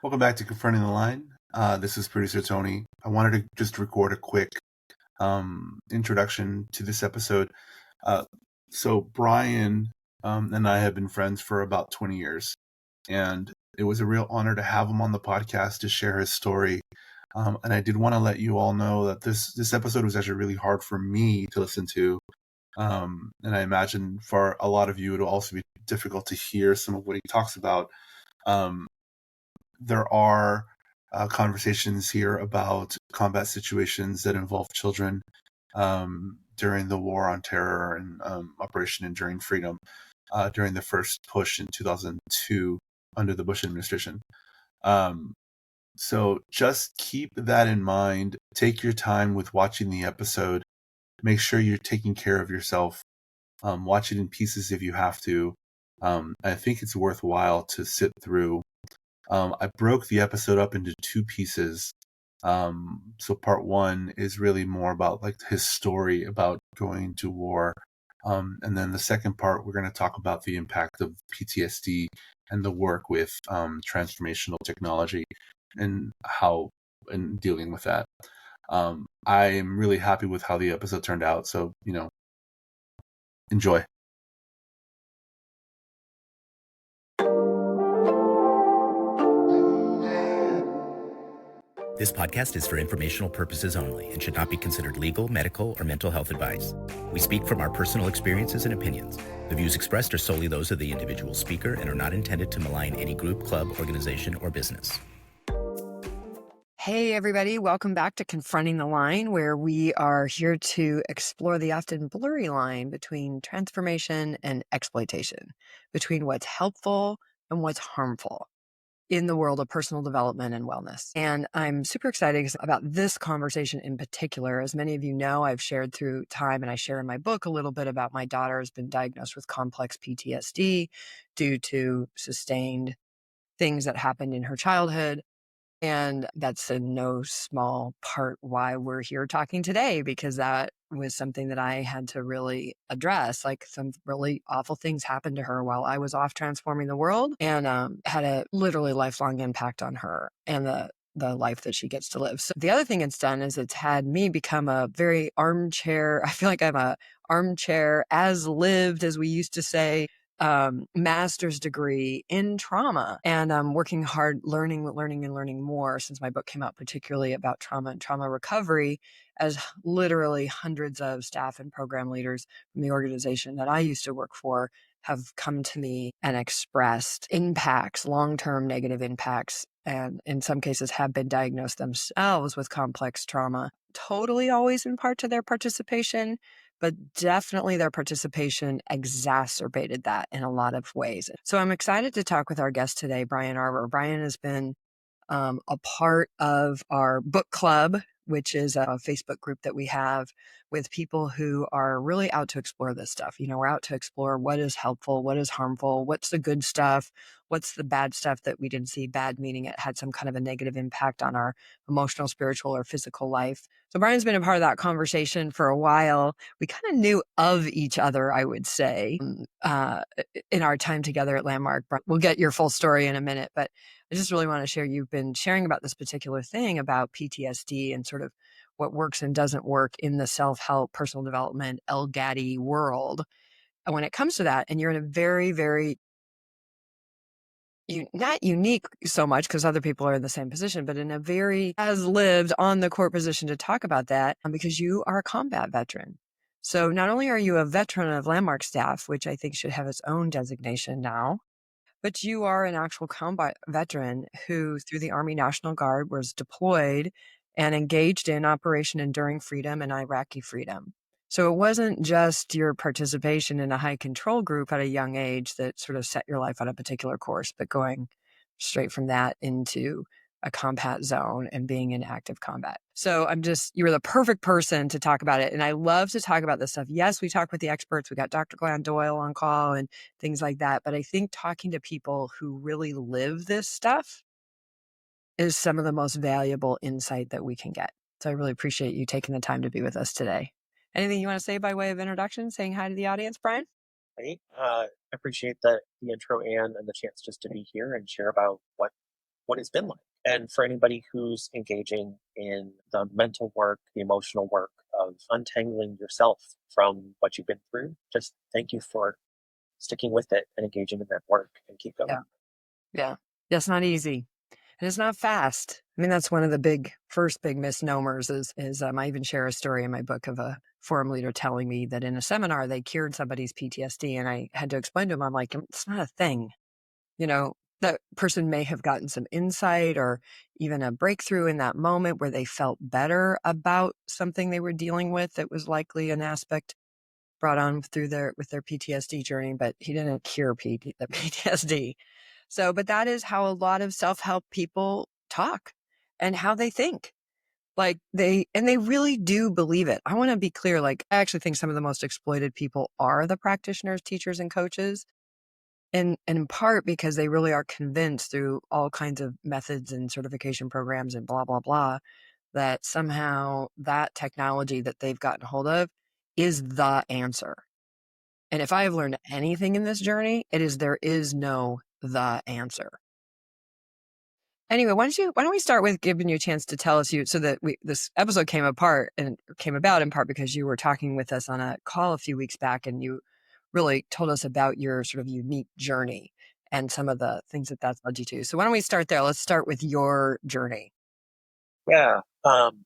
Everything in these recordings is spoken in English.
Welcome back to Confronting the Line. This is producer Tony. I wanted to just record a quick introduction to this episode. Uh, so Brian and I have been friends for about 20 years, and it was a real honor to have him on the podcast to share his story. And I did want to let you all know that this episode was actually really hard for me to listen to. And I imagine for a lot of you, it'll also be difficult to hear some of what he talks about. Um, there are conversations here about combat situations that involve children during the War on Terror and Operation Enduring Freedom during the first push in 2002 under the Bush administration. So just keep that in mind. Take your time with watching the episode. Make sure you're taking care of yourself. Watch it in pieces if you have to. I think it's worthwhile to sit through. I broke the episode up into two pieces. So part one is really more about like his story about going to war. And then the second part, we're going to talk about the impact of PTSD and the work with transformational technology and how and dealing with that. I am really happy with how the episode turned out. So, enjoy. This podcast is for informational purposes only and should not be considered legal, medical, or mental health advice. We speak from our personal experiences and opinions. The views expressed are solely those of the individual speaker and are not intended to malign any group, club, organization, or business. Hey, everybody. Welcome back to Confronting the Line, where we are here to explore the often blurry line between transformation and exploitation, between what's helpful and what's harmful in the world of personal development and wellness. And I'm super excited about this conversation in particular. As many of you know, I've shared through time, and I share in my book a little bit about my daughter has been diagnosed with complex PTSD due to sustained things that happened in her childhood. And that's in no small part why we're here talking today, because that was something that I had to really address. Like, some really awful things happened to her while I was off transforming the world, and had a literally lifelong impact on her and the life that she gets to live. So the other thing it's done is it's had me become a very armchair. I feel like I'm a armchair as lived, as we used to say, master's degree in trauma, and I'm working hard learning more since my book came out, particularly about trauma and trauma recovery, as literally hundreds of staff and program leaders from the organization that I used to work for have come to me and expressed impacts, long-term negative impacts, and in some cases have been diagnosed themselves with complex trauma, totally always in part to their participation, but definitely their participation exacerbated that in a lot of ways. So I'm excited to talk with our guest today, Brian Arbor. Brian has been a part of our book club, which is a Facebook group that we have with people who are really out to explore this stuff. We're out to explore what is helpful, what is harmful, what's the good stuff, what's the bad stuff that we didn't see, bad meaning it had some kind of a negative impact on our emotional, spiritual, or physical life. So Brian's been a part of that conversation for a while. We kind of knew of each other, I would say, in our time together at Landmark. We'll get your full story in a minute, but I just really want to share, you've been sharing about this particular thing about PTSD and sort of what works and doesn't work in the self-help, personal development, LGADI world. And when it comes to that, and you're in a very, very, not unique so much because other people are in the same position, but in a very as lived on the court position to talk about that, because you are a combat veteran. So not only are you a veteran of Landmark staff, which I think should have its own designation now, but you are an actual combat veteran who, through the Army National Guard, was deployed and engaged in Operation Enduring Freedom and Iraqi Freedom. So it wasn't just your participation in a high control group at a young age that sort of set your life on a particular course, but going straight from that into a combat zone and being in active combat. So you were the perfect person to talk about it. And I love to talk about this stuff. Yes, we talk with the experts. We got Dr. Glenn Doyle on call and things like that. But I think talking to people who really live this stuff is some of the most valuable insight that we can get. So I really appreciate you taking the time to be with us today. Anything you want to say by way of introduction, saying hi to the audience, Brian? I appreciate the intro and the chance just to be here and share about what what it's been like. And for anybody who's engaging in the mental work, the emotional work of untangling yourself from what you've been through, just thank you for sticking with it and engaging in that work and keep going. Yeah. Yeah. That's not easy. And it's not fast. I mean, that's one of the first big misnomers is I even share a story in my book of a forum leader telling me that in a seminar, they cured somebody's PTSD. And I had to explain to him, I'm like, it's not a thing. That person may have gotten some insight or even a breakthrough in that moment where they felt better about something they were dealing with that was likely an aspect brought on with their PTSD journey, but he didn't cure the PTSD. So, but that is how a lot of self-help people talk and how they think. Like they really do believe it. I want to be clear. Like, I actually think some of the most exploited people are the practitioners, teachers, and coaches. And in part because they really are convinced through all kinds of methods and certification programs and blah, blah, blah, that somehow that technology that they've gotten hold of is the answer. And if I have learned anything in this journey, it is there is no the answer. Anyway, why don't we start with giving you a chance to tell us so that this episode came about in part because you were talking with us on a call a few weeks back and you really told us about your sort of unique journey and some of the things that's led you to. So why don't we start there? Let's start with your journey. Yeah.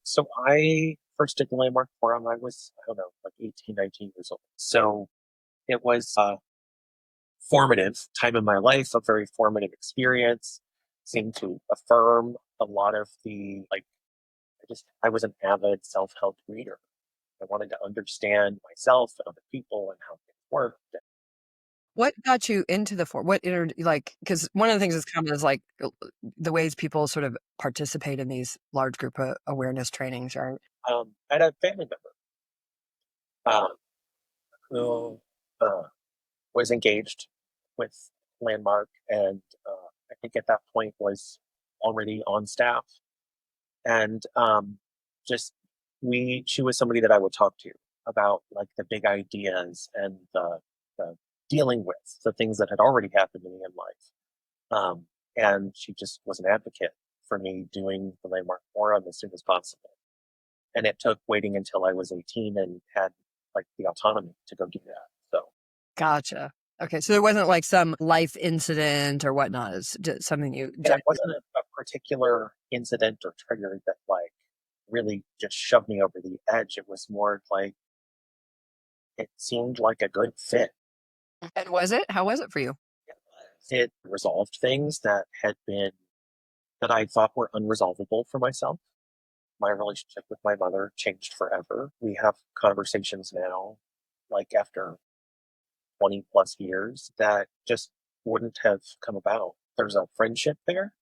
So I first did the Landmark Forum. I was, I don't know, like 18, 19 years old. So it was a formative time in my life, a very formative experience, seemed to affirm a lot of I was an avid self-help reader. I wanted to understand myself and other people and how things worked. What got you into the forum? Because one of the things that's common is like the ways people sort of participate in these large group awareness trainings are. I had a family member um, who was engaged with Landmark, and I think at that point was already on staff. And just she was somebody that I would talk to about like the big ideas and the dealing with the things that had already happened to me in life. And she just was an advocate for me doing the Landmark Forum as soon as possible. And it took waiting until I was 18 and had like the autonomy to go do that. So Gotcha. Okay, so there wasn't like some life incident or whatnot. It's just something you. yeah, it wasn't a particular incident or trigger that like really just shoved me over the edge. It was more like it seemed like a good fit. And was it? How was it for you? It resolved things that I thought were unresolvable for myself. My relationship with my mother changed forever. We have conversations now, like after 20 plus years, that just wouldn't have come about. There's a friendship there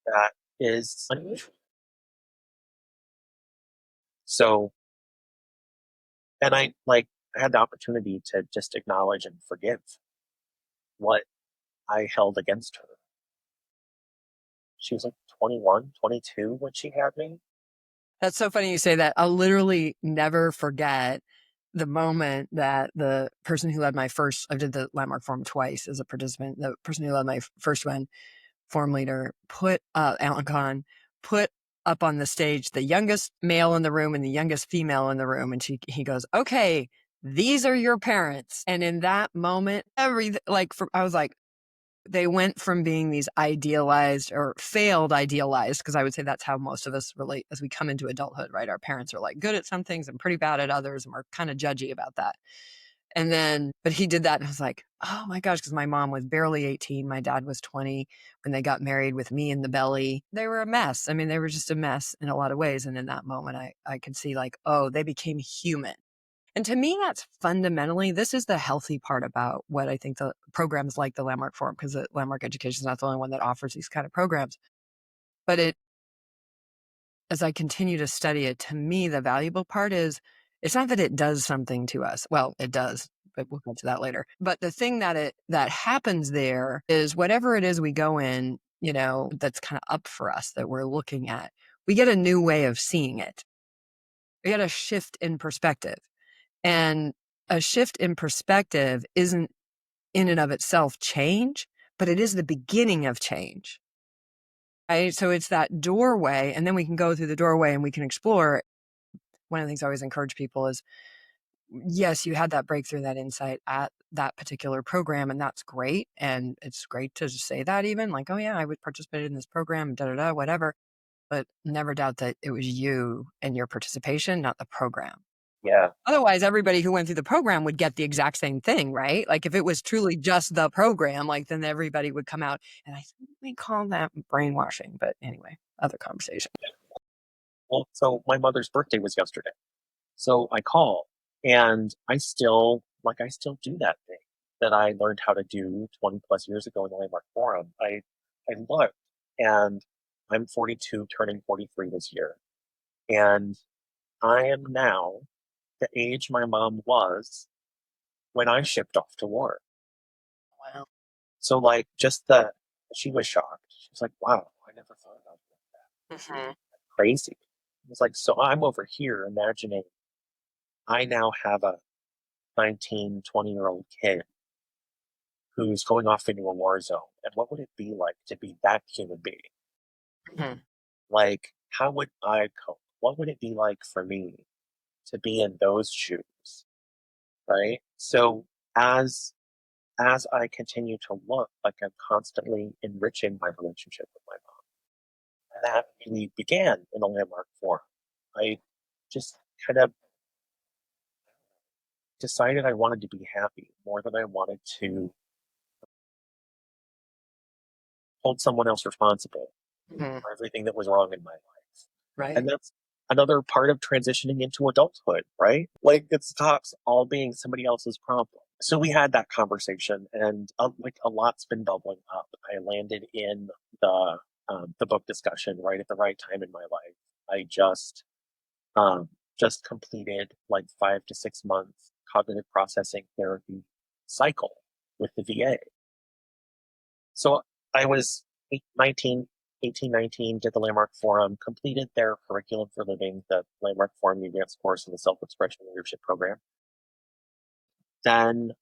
that is unusual. So, and I had the opportunity to just acknowledge and forgive what I held against her. She was like 21, 22 when she had me. That's so funny you say that. I'll literally never forget the moment that the person who led I did the Landmark Forum twice as a participant. The person who led my first one, forum leader, Alan Kahn, put up on the stage the youngest male in the room and the youngest female in the room. And he goes, okay, these are your parents. And in that moment, I was like, they went from being these idealized or failed idealized, because I would say that's how most of us relate as we come into adulthood, right? Our parents are like good at some things and pretty bad at others, and we're kind of judgy about that. And then, but he did that, and I was like, oh my gosh, because my mom was barely 18. My dad was 20 when they got married with me in the belly. They were a mess. I mean, they were just a mess in a lot of ways. And in that moment, I could see like, oh, they became human. And to me, that's fundamentally, this is the healthy part about what I think the programs like the Landmark Forum, because the Landmark Education is not the only one that offers these kind of programs. But as I continue to study it, to me, the valuable part is it's not that it does something to us. Well, it does, but we'll get to that later. But the thing that happens there is whatever it is we go in, that's kind of up for us that we're looking at, we get a new way of seeing it. We get a shift in perspective. And a shift in perspective isn't in and of itself change, but it is the beginning of change. Right? So it's that doorway, and then we can go through the doorway and we can explore. One of the things I always encourage people is, yes, you had that breakthrough, that insight at that particular program, and that's great. And it's great to just say that, even like, oh yeah, I would participate in this program, da da da, whatever. But never doubt that it was you and your participation, not the program. Yeah. Otherwise, everybody who went through the program would get the exact same thing, right? Like if it was truly just the program, like then everybody would come out. And I think we call that brainwashing. But anyway, other conversation. Well, so my mother's birthday was yesterday. So I call and I still do that thing that I learned how to do 20 plus years ago in the Landmark Forum. I love it. And I'm 42, turning 43 this year. And I am now the age my mom was when I shipped off to war. Wow. So like she was shocked. She was like, wow, I never thought about that. Mm-hmm. Crazy. It was like, so I'm over here imagining I now have a 19, 20-year-old kid who's going off into a war zone. And what would it be like to be that human being? Mm-hmm. Like, how would I cope? What would it be like for me to be in those shoes? Right? So as I continue to look, like I'm constantly enriching my relationship with my mom. And that really began in the Landmark Forum. I just kind of decided I wanted to be happy more than I wanted to hold someone else responsible Mm-hmm. for everything that was wrong in my life. Right. And that's another part of transitioning into adulthood, right? Like it stops all being somebody else's problem. So we had that conversation, and like a lot's been bubbling up. I landed in the book discussion right at the right time in my life. I just completed like 5 to 6 months cognitive processing therapy cycle with the VA. So I was 19, did the Landmark Forum, completed their curriculum for living, the Landmark Forum advanced course in the self-expression leadership program. Then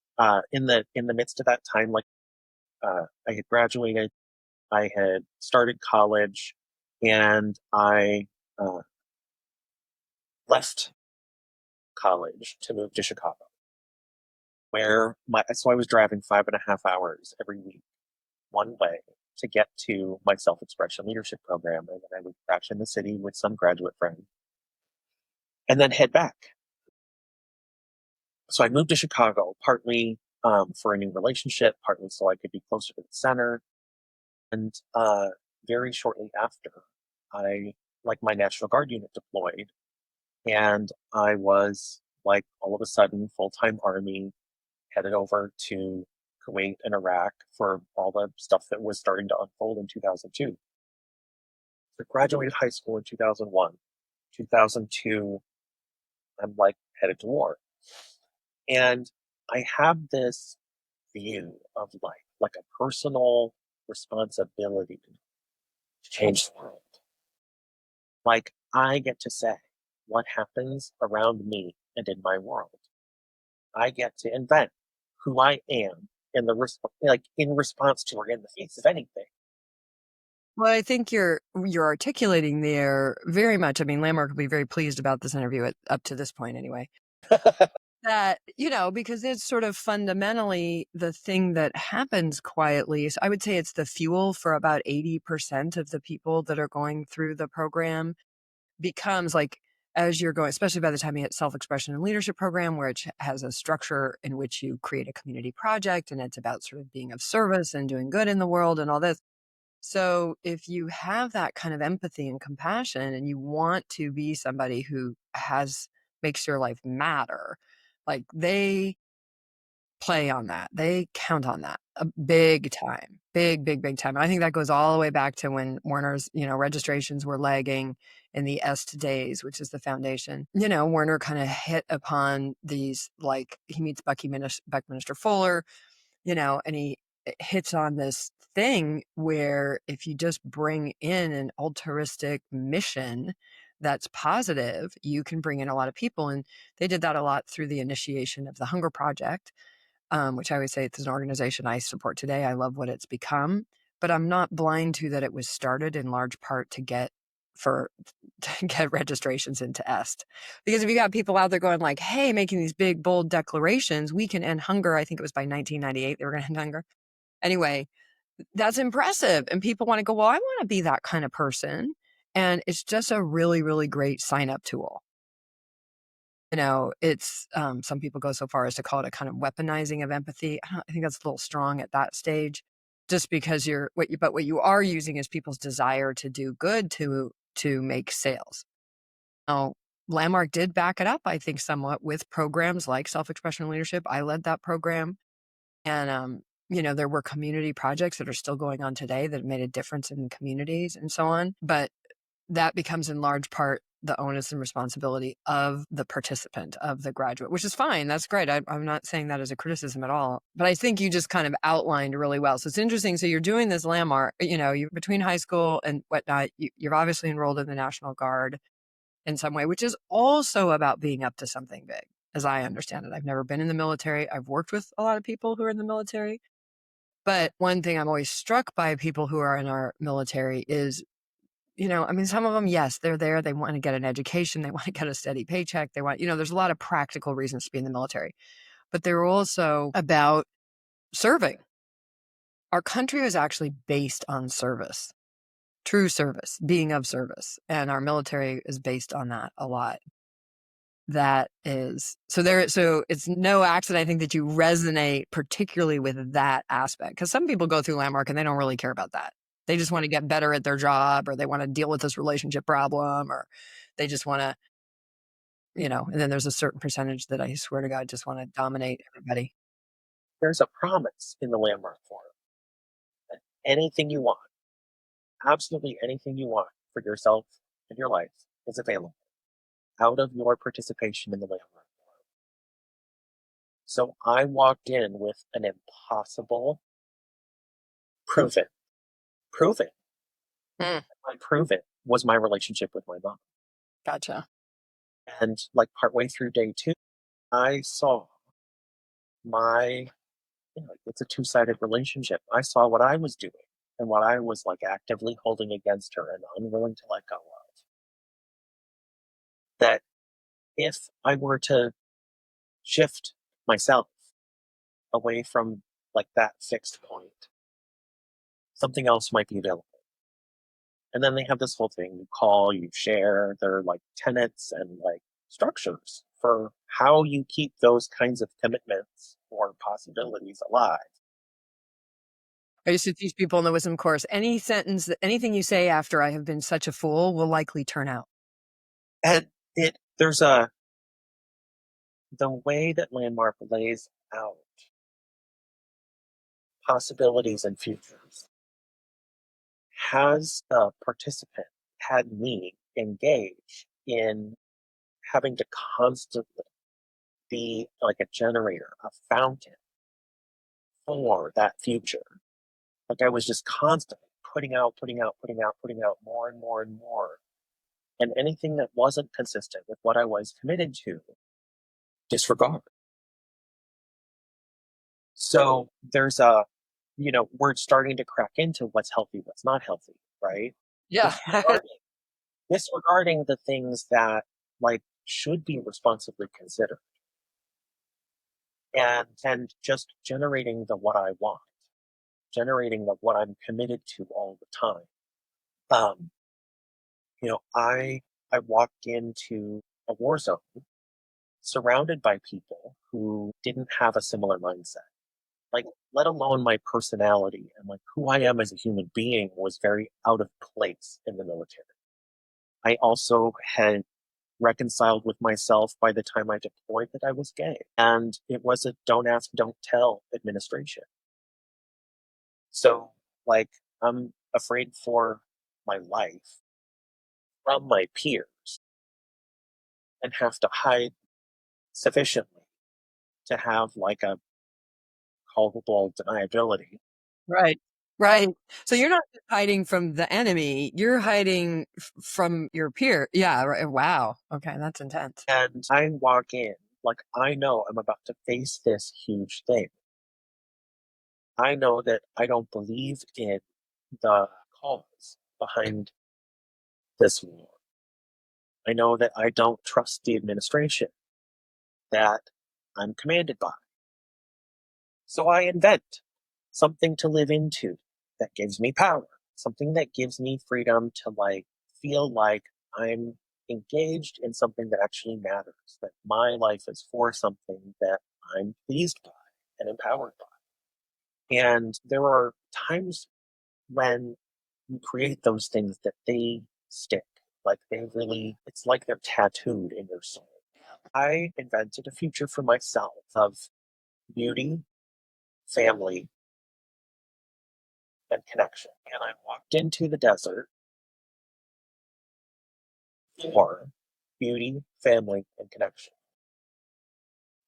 in the midst of that time, like I had graduated, I had started college, and I uh, left college to move to Chicago, where so I was driving 5.5 hours every week one way to get to my self-expression leadership program, and then I would crash in the city with some graduate friend and then head back. So I moved to Chicago partly for a new relationship, partly so I could be closer to the center. And very shortly after, I like my National Guard unit deployed, and I was like all of a sudden full-time Army, headed over to Kuwait and Iraq for all the stuff that was starting to unfold in 2002. I graduated high school in 2001. 2002, I'm like headed to war. And I have this view of life, like a personal responsibility to change the world. Like I get to say what happens around me and in my world. I get to invent who I am in in response to or in the face of anything. Well, I think you're articulating there very much. I mean, Landmark will be very pleased about this interview up to this point, anyway. That, because it's sort of fundamentally the thing that happens quietly. So I would say it's the fuel for about 80% of the people that are going through the program. Becomes like, as you're going, especially by the time you hit self-expression and leadership program, which has a structure in which you create a community project and it's about sort of being of service and doing good in the world and all this. So if you have that kind of empathy and compassion and you want to be somebody who makes your life matter, like they play on that. They count on that a big time, big time. And I think that goes all the way back to when Werner's, registrations were lagging in the EST days, which is the foundation. Werner kind of hit upon these, like he meets Buckminster Fuller, and he hits on this thing where if you just bring in an altruistic mission that's positive, you can bring in a lot of people. And they did that a lot through the initiation of the Hunger Project, which I always say it's an organization I support today. I love what it's become. but I'm not blind to that it was started in large part to get registrations into EST. Because if you got people out there going like, hey, making these big, bold declarations, we can end hunger. I think it was by 1998 they were going to end hunger. Anyway, that's impressive. And people want to go, well, I want to be that kind of person. And it's just a really, really great sign up tool. It's some people go so far as to call it a kind of weaponizing of empathy. I think that's a little strong at that stage, just because what you are using is people's desire to do good to make sales. Now, Landmark did back it up, I think, somewhat with programs like Self-Expression Leadership. I led that program, and there were community projects that are still going on today that made a difference in communities and so on. But that becomes in large part the onus and responsibility of the participant, of the graduate, which is fine. That's great. I'm not saying that as a criticism at all, but I think you just kind of outlined really well. So it's interesting. So you're doing this Landmark, you're between high school and whatnot. You're obviously enrolled in the National Guard in some way, which is also about being up to something big, as I understand it. I've never been in the military. I've worked with a lot of people who are in the military. But one thing I'm always struck by people who are in our military is, some of them, yes, they're there. They want to get an education. They want to get a steady paycheck. They want, there's a lot of practical reasons to be in the military, but they're also about serving. Our country is actually based on service, true service, being of service. And our military is based on that a lot. So it's no accident, I think, that you resonate particularly with that aspect, because some people go through Landmark and they don't really care about that. They just want to get better at their job, or they want to deal with this relationship problem, or they just want to, and then there's a certain percentage that I swear to God just want to dominate everybody. There's a promise in the Landmark Forum that anything you want, absolutely anything you want for yourself and your life, is available out of your participation in the Landmark Forum. So I walked in with an impossible prove it. My prove it was my relationship with my mom. Gotcha. And like partway through day 2, I saw it's a two-sided relationship. I saw what I was doing and what I was like actively holding against her and unwilling to let go of. That if I were to shift myself away from like that fixed point, something else might be available. And then they have this whole thing, you call, you share, they're like tenets and like structures for how you keep those kinds of commitments or possibilities alive. I used to teach people in the wisdom course, anything you say after I have been such a fool will likely turn out. And the way that Landmark lays out possibilities and futures has the participant had me engage in having to constantly be like a generator, a fountain for that future. Like I was just constantly putting out more and more and more. And anything that wasn't consistent with what I was committed to, disregard. So there's we're starting to crack into what's healthy, what's not healthy, right? Yeah. Disregarding the things that like should be responsibly considered. And just generating the what I want, generating the what I'm committed to all the time. I walked into a war zone surrounded by people who didn't have a similar mindset. Like, let alone my personality and like who I am as a human being was very out of place in the military. I also had reconciled with myself by the time I deployed that I was gay. And it was a don't ask, don't tell administration. So, like, I'm afraid for my life from my peers and have to hide sufficiently to have like a culpable deniability. Right. Right. So you're not just hiding from the enemy, you're hiding from your peer. Yeah. Right. Wow. Okay. That's intense. And I walk in, like, I know I'm about to face this huge thing. I know that I don't believe in the cause behind this war. I know that I don't trust the administration that I'm commanded by. So I invent something to live into that gives me power, something that gives me freedom to feel like I'm engaged in something that actually matters, that my life is for something that I'm pleased by and empowered by. And there are times when you create those things that they stick. Like it's like they're tattooed in your soul. I invented a future for myself of beauty, family, and connection. And I walked into the desert for beauty, family, and connection.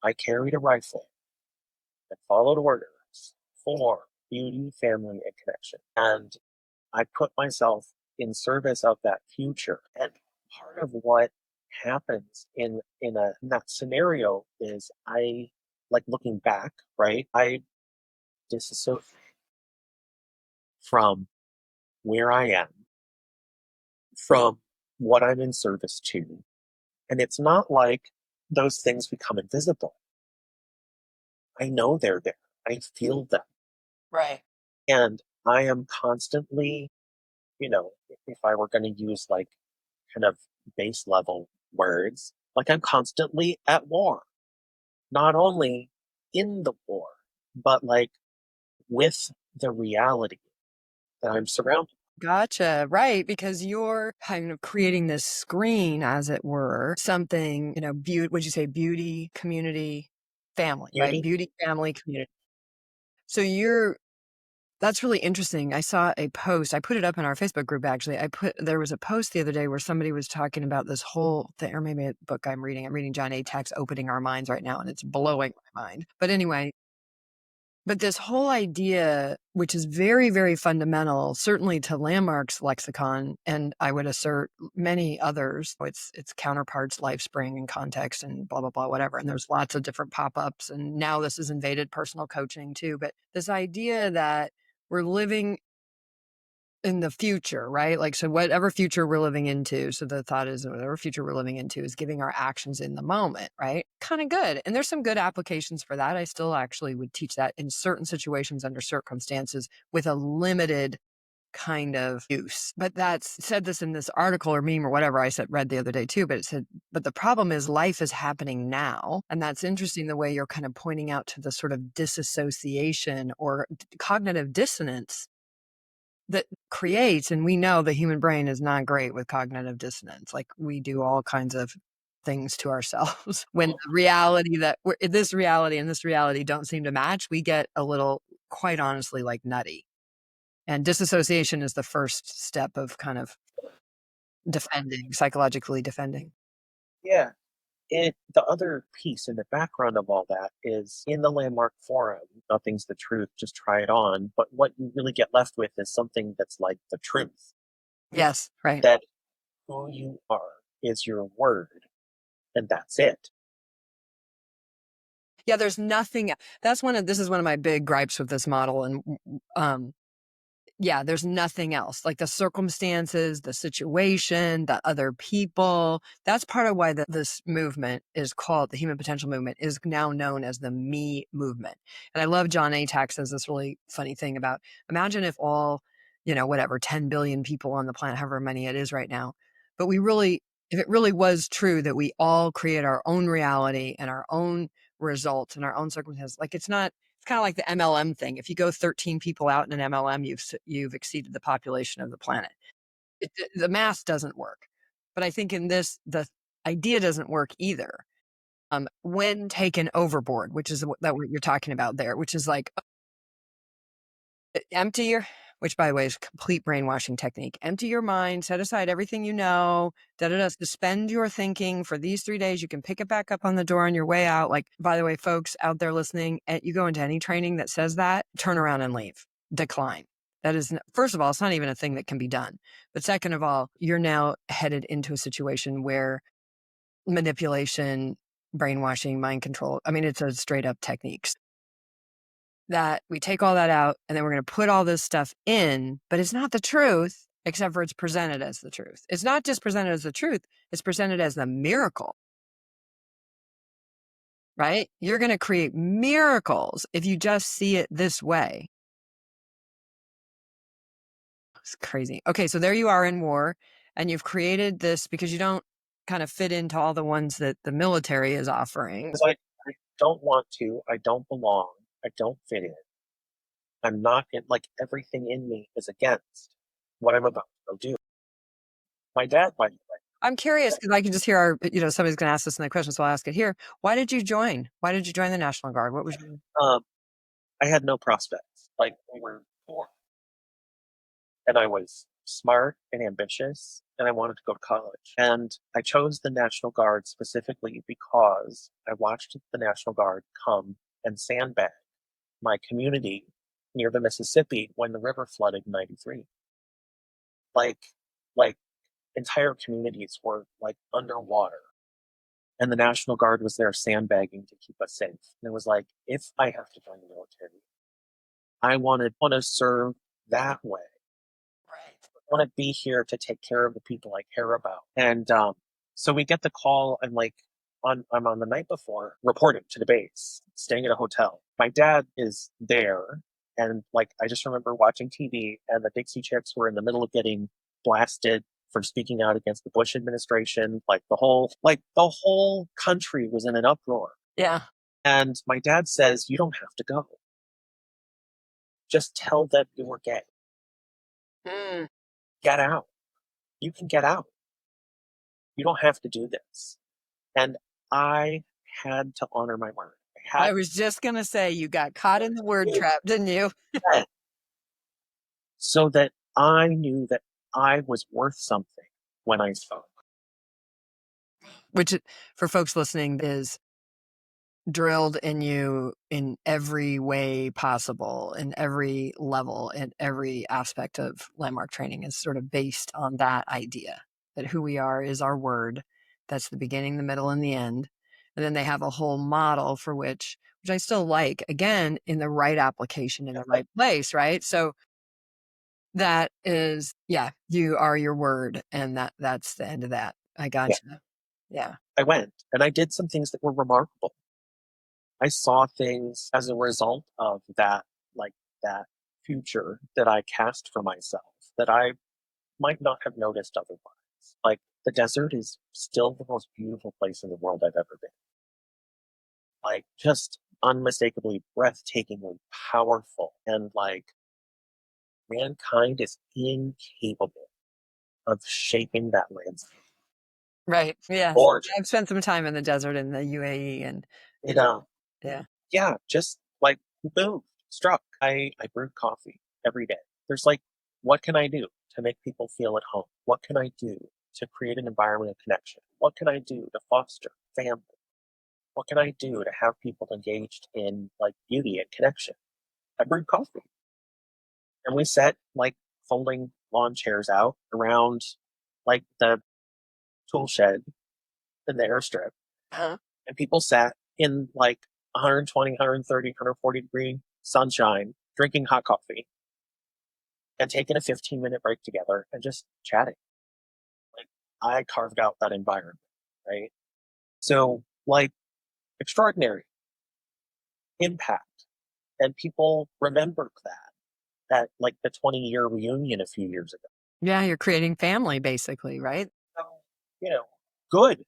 I carried a rifle and followed orders for beauty, family, and connection. And I put myself in service of that future. And part of what happens in that scenario is I like looking back, right? I disassociate from where I am, from what I'm in service to. And it's not like those things become invisible. I know they're there. I feel them. Right. And I am constantly, if I were going to use kind of base level words, I'm constantly at war, not only in the war, but with the reality that I'm surrounded. Gotcha. Right. Because you're kind of creating this screen, as it were, something, would you say beauty, community, family, right? Beauty. Beauty, family, community. So that's really interesting. I saw a post. I put it up in our Facebook group, actually. There was a post the other day where somebody was talking about this whole thing, or maybe a book I'm reading. I'm reading John Atack's Opening Our Minds right now, and it's blowing my mind. But anyway, this whole idea, which is very, very fundamental, certainly to Landmark's lexicon, and I would assert many others, its counterparts, LifeSpring and Context and blah, blah, blah, whatever. And there's lots of different pop-ups. And now this has invaded personal coaching too. But this idea that we're living in the future, right? So whatever future we're living into. So the thought is whatever future we're living into is giving our actions in the moment, right? Kind of good. And there's some good applications for that. I still actually would teach that in certain situations under circumstances with a limited kind of use. But that's said this in this article or meme or whatever I read the other day too, but it said, but the problem is life is happening now. And that's interesting the way you're kind of pointing out to the sort of disassociation or cognitive dissonance that creates, and we know the human brain is not great with cognitive dissonance. We do all kinds of things to ourselves when the reality this reality and this reality don't seem to match, we get a little, quite honestly, nutty. And disassociation is the first step of kind of psychologically defending. Yeah. The other piece in the background of all that is in the Landmark Forum, nothing's the truth, just try it on. But what you really get left with is something that's like the truth. Yes, right. That who you are is your word, and that's it. Yeah, there's nothing. This is one of my big gripes with this model. And yeah, there's nothing else. The circumstances, the situation, the other people. That's part of why this movement is called, the Human Potential Movement, is now known as the Me Movement. And I love John Atack says this really funny thing about, imagine if all, 10 billion people on the planet, however many it is right now, but if it really was true that we all create our own reality and our own results and our own circumstances, it's kind of like the MLM thing. If you go 13 people out in an MLM, you've exceeded the population of the planet. The math doesn't work. But I think in this, the idea doesn't work either. When taken overboard, which is what you're talking about there, which is which by the way is complete brainwashing technique. Empty your mind, set aside everything you know, suspend your thinking for these 3 days. You can pick it back up on the door on your way out. By the way, folks out there listening, you go into any training that says that, turn around and leave, decline. That is, first of all, it's not even a thing that can be done. But second of all, you're now headed into a situation where manipulation, brainwashing, mind control, it's a straight up techniques. that we take all that out and then we're going to put all this stuff in, but it's not the truth, except for it's presented as the truth. It's not just presented as the truth, it's presented as the miracle, right? You're going to create miracles if you just see it this way. It's crazy. Okay, so there you are in war, and you've created this because you don't kind of fit into all the ones that the military is offering. I don't want to. I don't belong. I don't fit in. I'm not in, like, everything in me is against what I'm about to go do. My dad, by the way. I'm curious because I can just hear somebody's going to ask this in the question, so I'll ask it here. Why did you join? Why did you join the National Guard? What was your... I had no prospects. Like, we were poor. And I was smart and ambitious, and I wanted to go to college. And I chose the National Guard specifically because I watched the National Guard come and sandbag my community near the Mississippi when the river flooded in '93. Like entire communities were like underwater, and the National Guard was there sandbagging to keep us safe. And it was like, if I have to join the military, I want to serve that way. Right. I want to be here to take care of the people I care about. And so we get the call. I'm on the night before reporting to the base, staying at a hotel. My dad is there, and like I just remember watching TV, and the Dixie Chicks were in the middle of getting blasted for speaking out against the Bush administration. Like the whole country was in an uproar. Yeah. And my dad says, "You don't have to go. Just tell them you're gay. Get out. You can get out. You don't have to do this." And I had to honor my word. I was just going to say, you got caught in the word trap, didn't you? So that I knew that I was worth something when I spoke. Which, for folks listening, is drilled in you in every way possible, in every level, in every aspect of landmark training is sort of based on that idea that who we are is our word. That's the beginning, the middle, and the end. And then they have a whole model for which I still like, again, in the right application, in the right place, right? So that is, yeah, you are your word. And that's the end of that. I got you. Yeah. I went and I did some things that were remarkable. I saw things as a result of that future that I cast for myself that I might not have noticed otherwise. Like, the desert is still the most beautiful place in the world I've ever been. Like, just unmistakably breathtakingly powerful, and like, mankind is incapable of shaping that landscape. Right. Yeah. Gorgeous. I've spent some time in the desert in the UAE, and yeah, just like, boom, struck. I brewed coffee every day. There's like, what can I do to make people feel at home? What can I do to create an environment of connection? What can I do to foster family? What can I do to have people engaged in like beauty and connection? I brewed coffee. And we set like folding lawn chairs out around like the tool shed in the airstrip. And people sat in like 120, 130, 140 degree sunshine, drinking hot coffee and taking a 15-minute break together and just chatting. Like, I carved out that environment, right? So, like, extraordinary impact. And people remembered that like the 20-year reunion a few years ago. Yeah, you're creating family, basically, right? Good.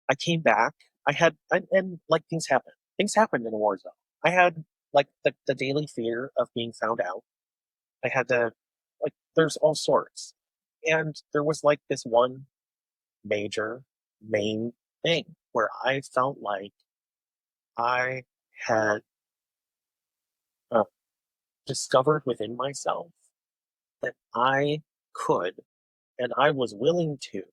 I came back. And like, things happened. Things happened in a war zone. I had like the daily fear of being found out. I had to, like, there's all sorts. And there was like this one major main thing where I felt like I had discovered within myself that I could and I was willing to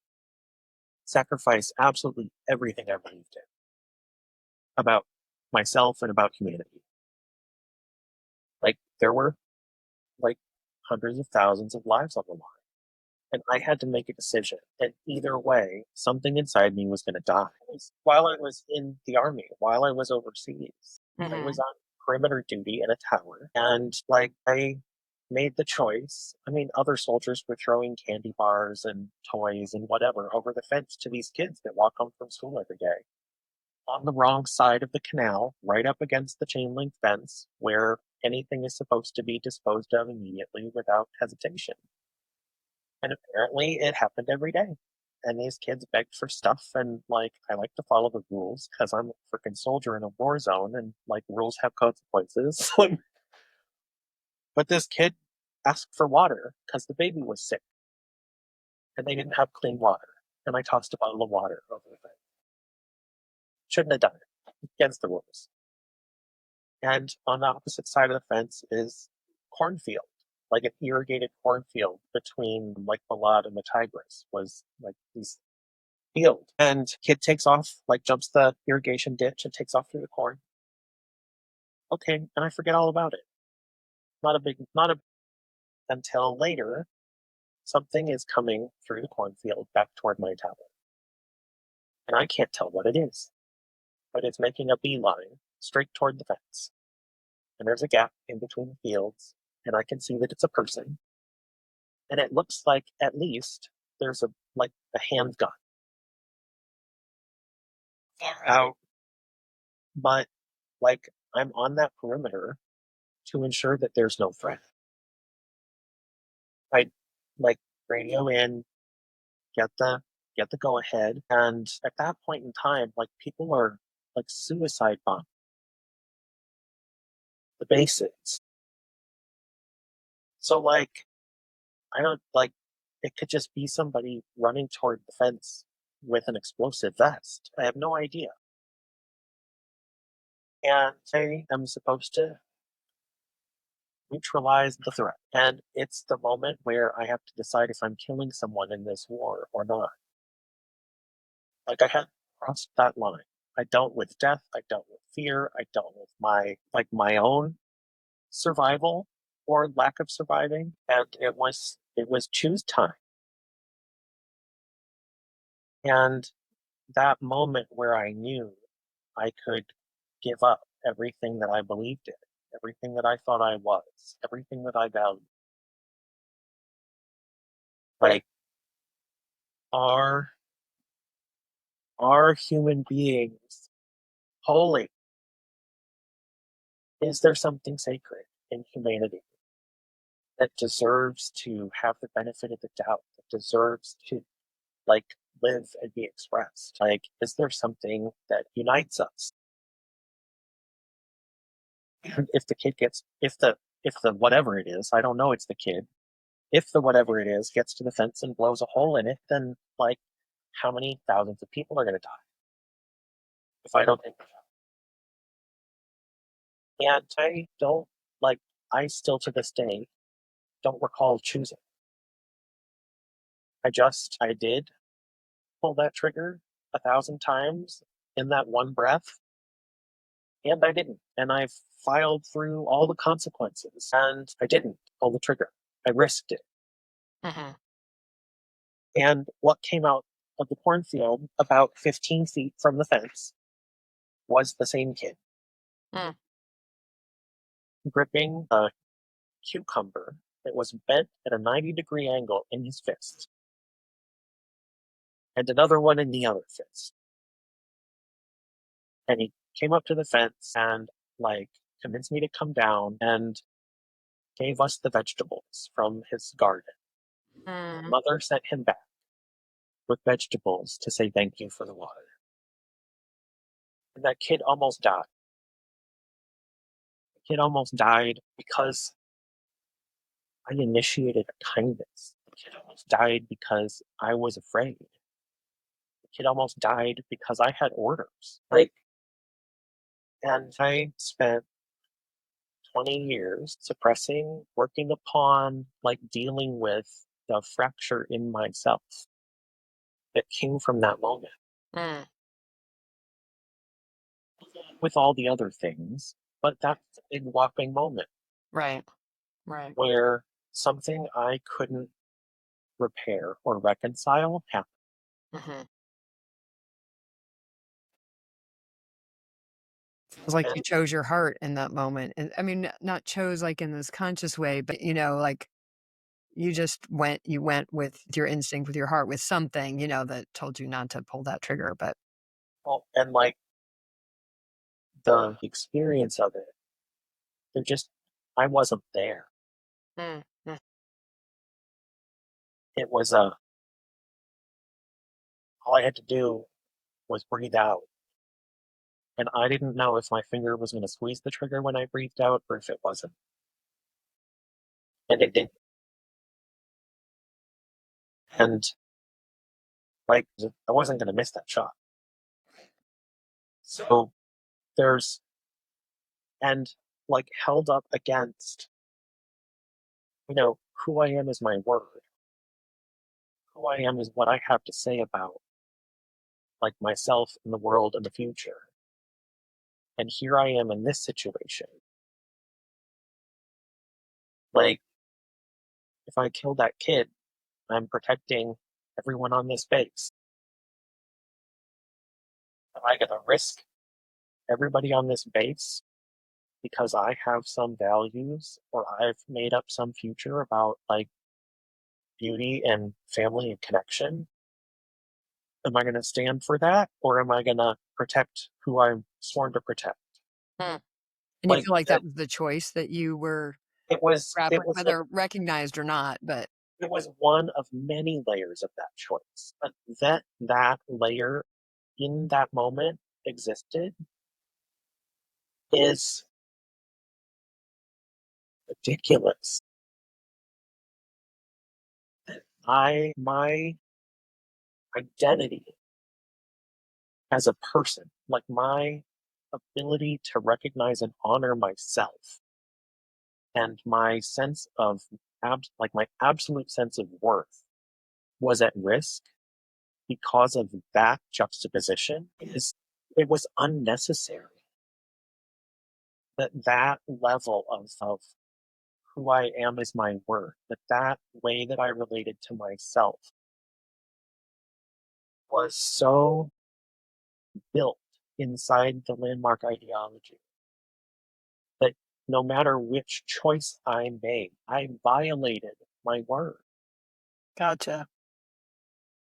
sacrifice absolutely everything I believed in about myself and about humanity. Like, there were like hundreds of thousands of lives on the line. And I had to make a decision. And either way, something inside me was going to die. While I was in the army, while I was overseas, I was on perimeter duty in a tower, and like I made the choice. I mean, other soldiers were throwing candy bars and toys and whatever over the fence to these kids that walk home from school every day. On the wrong side of the canal, right up against the chain link fence, where anything is supposed to be disposed of immediately without hesitation. And apparently it happened every day. And these kids begged for stuff, and like, I like to follow the rules because I'm a freaking soldier in a war zone, and like, rules have consequences. But this kid asked for water because the baby was sick and they didn't have clean water. And I tossed a bottle of water over the fence. Shouldn't have done it. Against the rules. And on the opposite side of the fence is cornfield, like an irrigated cornfield between like Balad and the Tigris was like these field. And kid takes off, like jumps the irrigation ditch and takes off through the corn. Okay, and I forget all about it. Not a until later, something is coming through the cornfield back toward my tower. And I can't tell what it is, but it's making a beeline straight toward the fence. And there's a gap in between the fields, and I can see that it's a person. And it looks like at least there's a handgun far out, but like I'm on that perimeter to ensure that there's no threat. I like radio in, get the go ahead, and at that point in time, like people are like suicide bombing the bases. So like I don't like it could just be somebody running toward the fence with an explosive vest. I have no idea. And I am supposed to neutralize the threat. And it's the moment where I have to decide if I'm killing someone in this war or not. Like I had crossed that line. I dealt with death, I dealt with fear, I dealt with my own survival or lack of surviving, and it was choose time. And that moment where I knew I could give up everything that I believed in, everything that I thought I was, everything that I valued. Like, are human beings holy? Is there something sacred in humanity that deserves to have the benefit of the doubt, that deserves to like live and be expressed? Like, is there something that unites us? And if the whatever it is, I don't know, it's the kid. If the whatever it is gets to the fence and blows a hole in it, then like how many thousands of people are going to die if I don't think of that? And I don't like. I still to this day don't recall choosing. I did pull that trigger 1,000 times in that one breath, and I didn't. And I filed through all the consequences, and I didn't pull the trigger. I risked it. Mhm. And what came out of the cornfield about 15 feet from the fence was the same kid. Mm. Gripping a cucumber that was bent at a 90-degree angle in his fist, and another one in the other fist. And he came up to the fence and like convinced me to come down and gave us the vegetables from his garden. Mm. Mother sent him back with vegetables to say thank you for the water. And that kid almost died. The kid almost died because I initiated a kindness. The kid almost died because I was afraid. The kid almost died because I had orders. And I spent 20 years suppressing, working upon, like dealing with the fracture in myself that came from that moment. Mm. With all the other things, but that's a big whopping moment Right. Right. where something I couldn't repair or reconcile happened. Mhm. It's like you And chose your heart in that moment. And I mean, not chose like in this conscious way, but like you went with your instinct, with your heart, with something, that told you not to pull that trigger. But well, and like the experience of it, they're just, I wasn't there. Mm, mm. It was all I had to do was breathe out. And I didn't know if my finger was going to squeeze the trigger when I breathed out or if it wasn't. And it did. And like, I wasn't going to miss that shot. So there's, and like held up against, who I am is my word. Who I am is what I have to say about like myself and the world and the future. And here I am in this situation. Like, if I kill that kid, I'm protecting everyone on this base. Am I going to risk everybody on this base because I have some values or I've made up some future about like beauty and family and connection? Am I going to stand for that or am I going to protect who I'm sworn to protect? Mm. And you Like feel like that, that was the choice that you were it was it grappling, was a, whether recognized or not, but it was one of many layers of that choice. But that layer in that moment existed is ridiculous. My identity as a person, like my ability to recognize and honor myself and my sense of like my absolute sense of worth was at risk because of that juxtaposition. It was unnecessary. That level of who I am is my worth, that way that I related to myself was so built inside the landmark ideology that no matter which choice I made, I violated my word. gotcha.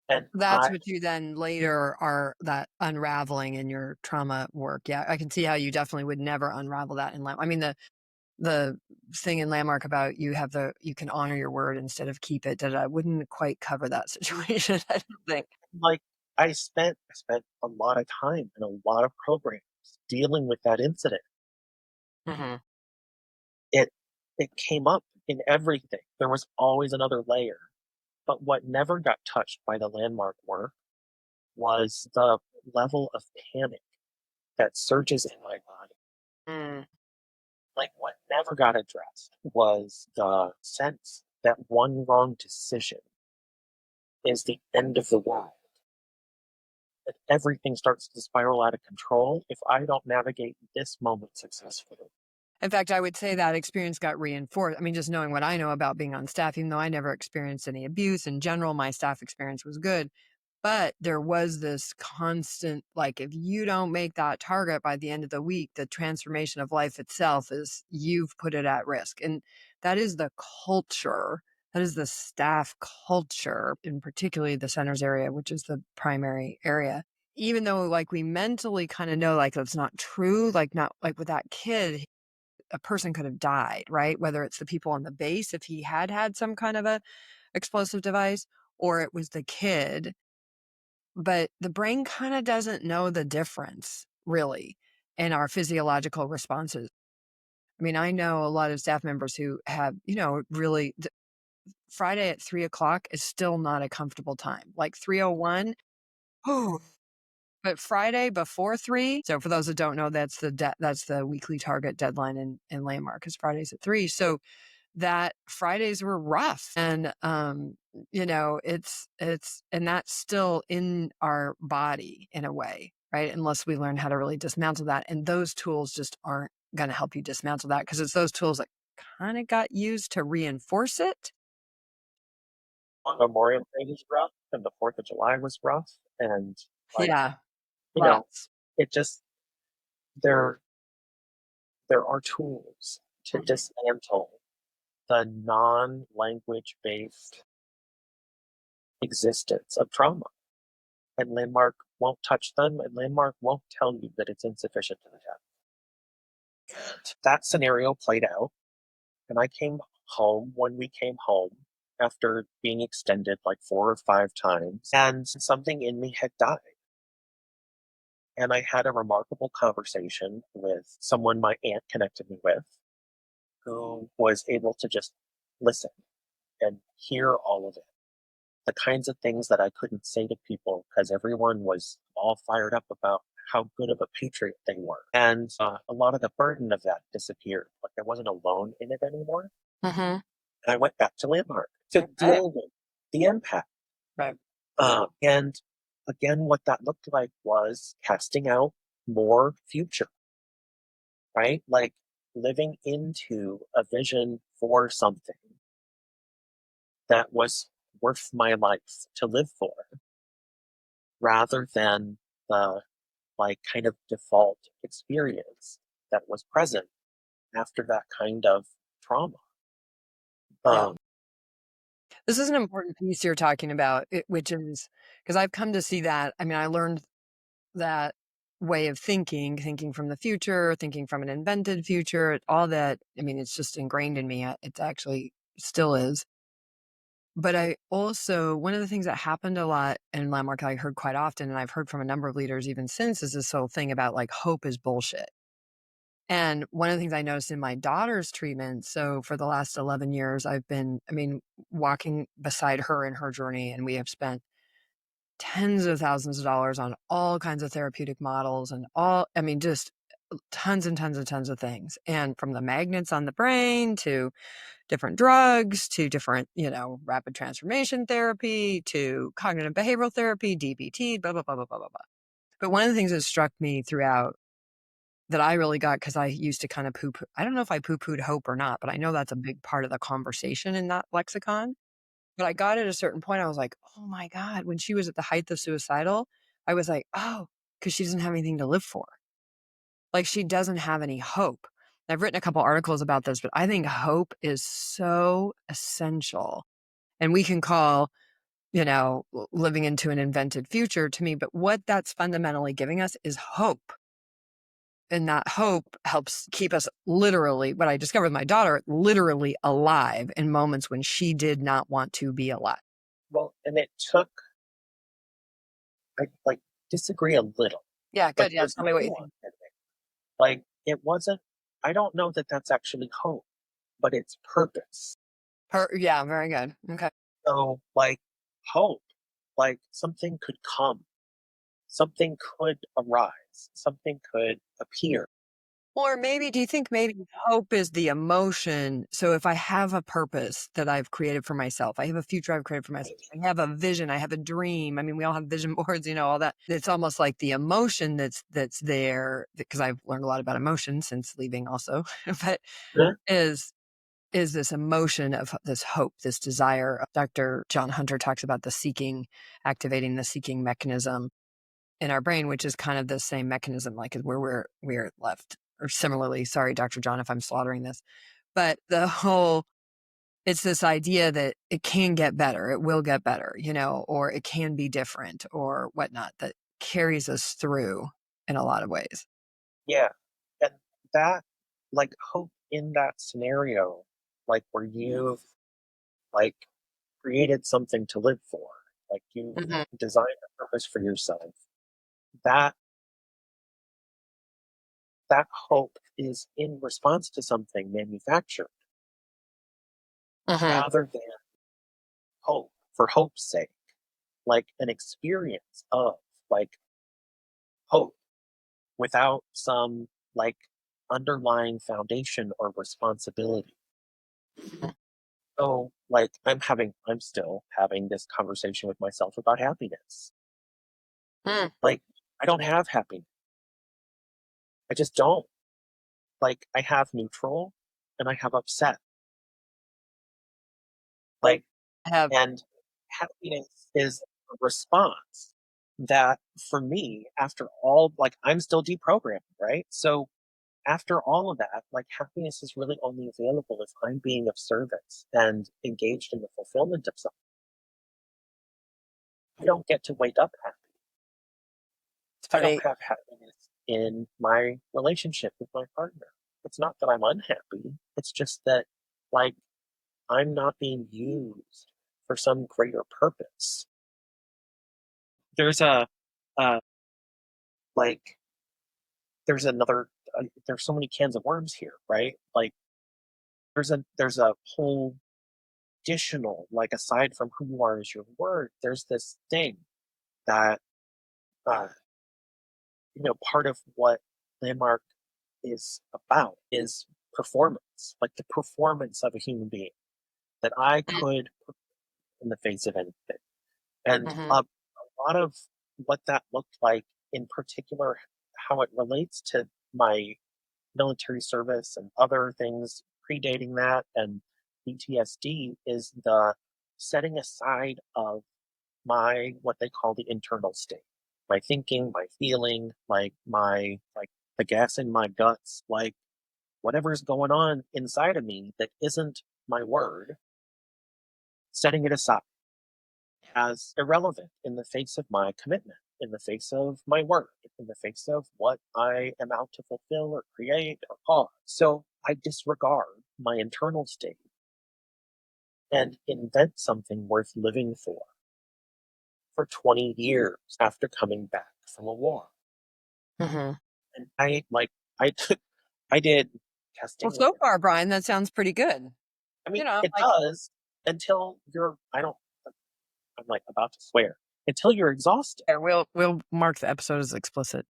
And That's what you then later are that unraveling in your trauma work. Yeah, I can see how you definitely would never unravel that in I mean, the thing in Landmark about you can honor your word instead of keep it, that I wouldn't quite cover that situation, I don't think. like I spent a lot of time and a lot of programs dealing with that incident. Mhm. It it came up in everything. There was always another layer. But what never got touched by the landmark work was the level of panic that surges in my body. Mm. Like what never got addressed was the sense that one wrong decision is the end of the world. That everything starts to spiral out of control if I don't navigate this moment successfully. In fact, I would say that experience got reinforced. I mean, just knowing what I know about being on staff, even though I never experienced any abuse in general, my staff experience was good. But there was this constant, like, if you don't make that target by the end of the week, the transformation of life itself is you've put it at risk. And that is the culture, that is the staff culture, in particularly the centers area, which is the primary area. Even though, like, we mentally kind of know, like, that's not true, like, not like with that kid, a person could have died, right? Whether it's the people on the base, if he had had some kind of a explosive device, or it was the kid, but the brain kind of doesn't know the difference really in our physiological responses. I mean, I know a lot of staff members who have, really Friday at 3 o'clock is still not a comfortable time. Like 3:01, oh, but Friday before 3. So for those that don't know, that's the weekly target deadline in Landmark is Fridays at 3. So that Fridays were rough. And, and that's still in our body in a way, right? Unless we learn how to really dismantle that. And those tools just aren't going to help you dismantle that because it's those tools that kind of got used to reinforce it. Memorial Day was rough, and the 4th of July was rough, and like Yeah. you know, Lots. it just there. there are tools to dismantle the non-language based existence of trauma. And Landmark won't touch them, and Landmark won't tell you that it's insufficient to the test. That scenario played out, and I came home when we came home after being extended like 4 or 5 times, and something in me had died. And I had a remarkable conversation with someone my aunt connected me with, who was able to just listen and hear all of it. The kinds of things that I couldn't say to people because everyone was all fired up about how good of a patriot they were. And a lot of the burden of that disappeared. Like I wasn't alone in it anymore. Mm-hmm. And I went back to Landmark to deal with the impact. Right. And again, what that looked like was casting out more future, right? Like living into a vision for something that was worth my life to live for, rather than the like kind of default experience that was present after that kind of trauma. Yeah. This is an important piece you're talking about, which is because I've come to see that. I mean, I learned that way of thinking from the future, thinking from an invented future, all that. I mean, it's just ingrained in me. It actually still is. But I also, one of the things that happened a lot in Landmark, I heard quite often, and I've heard from a number of leaders even since, is this whole thing about like hope is bullshit. And one of the things I noticed in my daughter's treatment, so for the last 11 years, I've been, I mean, walking beside her in her journey, and we have spent tens of thousands of dollars on all kinds of therapeutic models and all, I mean, just tons and tons and tons of things. And from the magnets on the brain to different drugs to different, rapid transformation therapy to cognitive behavioral therapy, DBT, blah, blah, blah, blah, blah, blah, blah. But one of the things that struck me throughout that I really got, because I used to kind of I don't know if I poo-pooed hope or not, but I know that's a big part of the conversation in that lexicon. But I got at a certain point, I was like, oh my God, when she was at the height of suicidal, I was like, oh, because she doesn't have anything to live for. Like she doesn't have any hope. I've written a couple articles about this, but I think hope is so essential. And we can call, living into an invented future to me, but what that's fundamentally giving us is hope. And that hope helps keep us literally, what I discovered with my daughter, literally alive in moments when she did not want to be alive. Well, and it took, I like disagree a little. Yeah, But good. Yeah, tell me what you think. Like it wasn't, I don't know that that's actually hope, but it's purpose. Yeah, very good. Okay. So like hope, like something could come, something could arise, something could appear. Or maybe, do you think maybe hope is the emotion? So if I have a purpose that I've created for myself, I have a future I've created for myself, I have a vision, I have a dream. I mean, we all have vision boards, all that. It's almost like the emotion that's there, because I've learned a lot about emotion since leaving also, but Yeah. is this emotion of this hope, this desire. Dr. John Hunter talks about activating the seeking mechanism in our brain, which is kind of the same mechanism, like where we're left. Or similarly, sorry, Dr. John, if I'm slaughtering this, but it's this idea that it can get better, it will get better, or it can be different or whatnot, that carries us through in a lot of ways. Yeah. And that, like hope in that scenario, like where you've like created something to live for, like you designed a purpose for yourself, that hope is in response to something manufactured rather than hope for hope's sake, like an experience of like hope without some like underlying foundation or responsibility. So like I'm still having this conversation with myself about happiness. Like I don't have happiness. I just don't. Like I have neutral and I have upset. Like and happiness is a response that for me, after all, like I'm still deprogrammed, right? So after all of that, like happiness is really only available if I'm being of service and engaged in the fulfillment of something. I don't get to wake up happy. It's I don't funny. have happiness in my relationship with my partner. It's not that I'm unhappy. It's just that, like, I'm not being used for some greater purpose. There's uh, like, there's another, there's so many cans of worms here, right? Like, there's a whole additional, like, aside from who you are as your word, there's this thing that, uh, part of what Landmark is about is performance, like the performance of a human being that I could put in the face of anything. And Mhm. a lot of what that looked like, in particular, how it relates to my military service and other things predating that and PTSD, is the setting aside of my, what they call the internal state, my thinking, my feeling, like the gas in my guts, like whatever's going on inside of me that isn't my word, setting it aside as irrelevant in the face of my commitment, in the face of my word, in the face of what I am out to fulfill or create or cause. So I disregard my internal state and invent something worth living for 20 years after coming back from a war. Mhm. And I I did Well, testing with so it. far, Brian, that sounds pretty good. I mean, it Like, does until you're, I'm like about to swear, until you're exhausted, yeah, we'll mark the episode as explicit.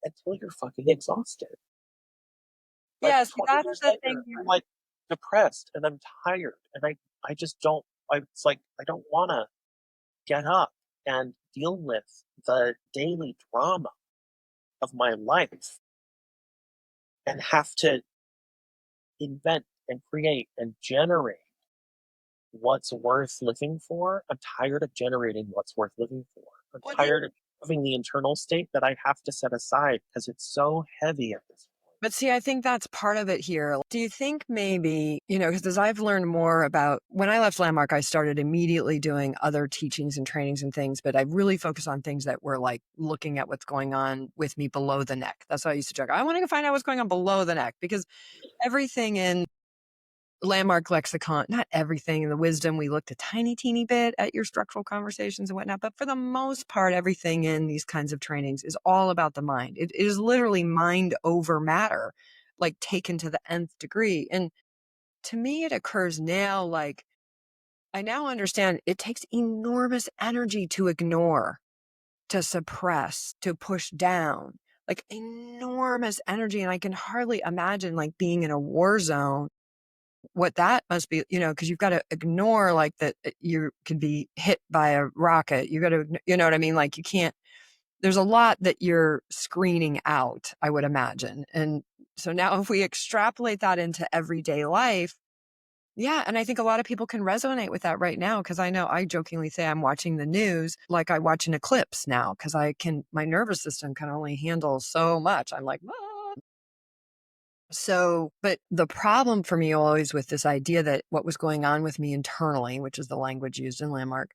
until you're fucking exhausted. Like Yeah, see, 20 that's years the later, thing. I'm like depressed and I'm tired and I just don't, it's like, I don't want to get up and deal with the daily drama of my life and have to invent and create and generate what's worth living for. I'm tired of generating what's worth living for. I'm Well, tired of having the internal state that I have to set aside because it's so heavy at this point. but see, I think that's part of it here. Do you think maybe, because as I've learned more about when I left Landmark, I started immediately doing other teachings and trainings and things, but I really focused on things that were like looking at what's going on with me below the neck. That's why I used to joke. I want to find out what's going on below the neck because everything in Landmark lexicon, not everything in the wisdom, we looked a tiny, teeny bit at your structural conversations and whatnot, but for the most part, everything in these kinds of trainings is all about the mind. It is literally mind over matter, like taken to the nth degree. And to me, it occurs now, like I now understand it takes enormous energy to ignore, to suppress, to push down, like enormous energy. And I can hardly imagine like being in a war zone, what that must be, because you've got to ignore like that you could be hit by a rocket. You got to, you know what I mean? Like you can't, there's a lot that you're screening out, I would imagine. And so now if we extrapolate that into everyday life, yeah. And I think a lot of people can resonate with that right now. Cause I know I jokingly say I'm watching the news like I watch an eclipse now. Cause my nervous system can only handle so much. I'm like, "Ah." So, but the problem for me always with this idea that what was going on with me internally, which is the language used in Landmark,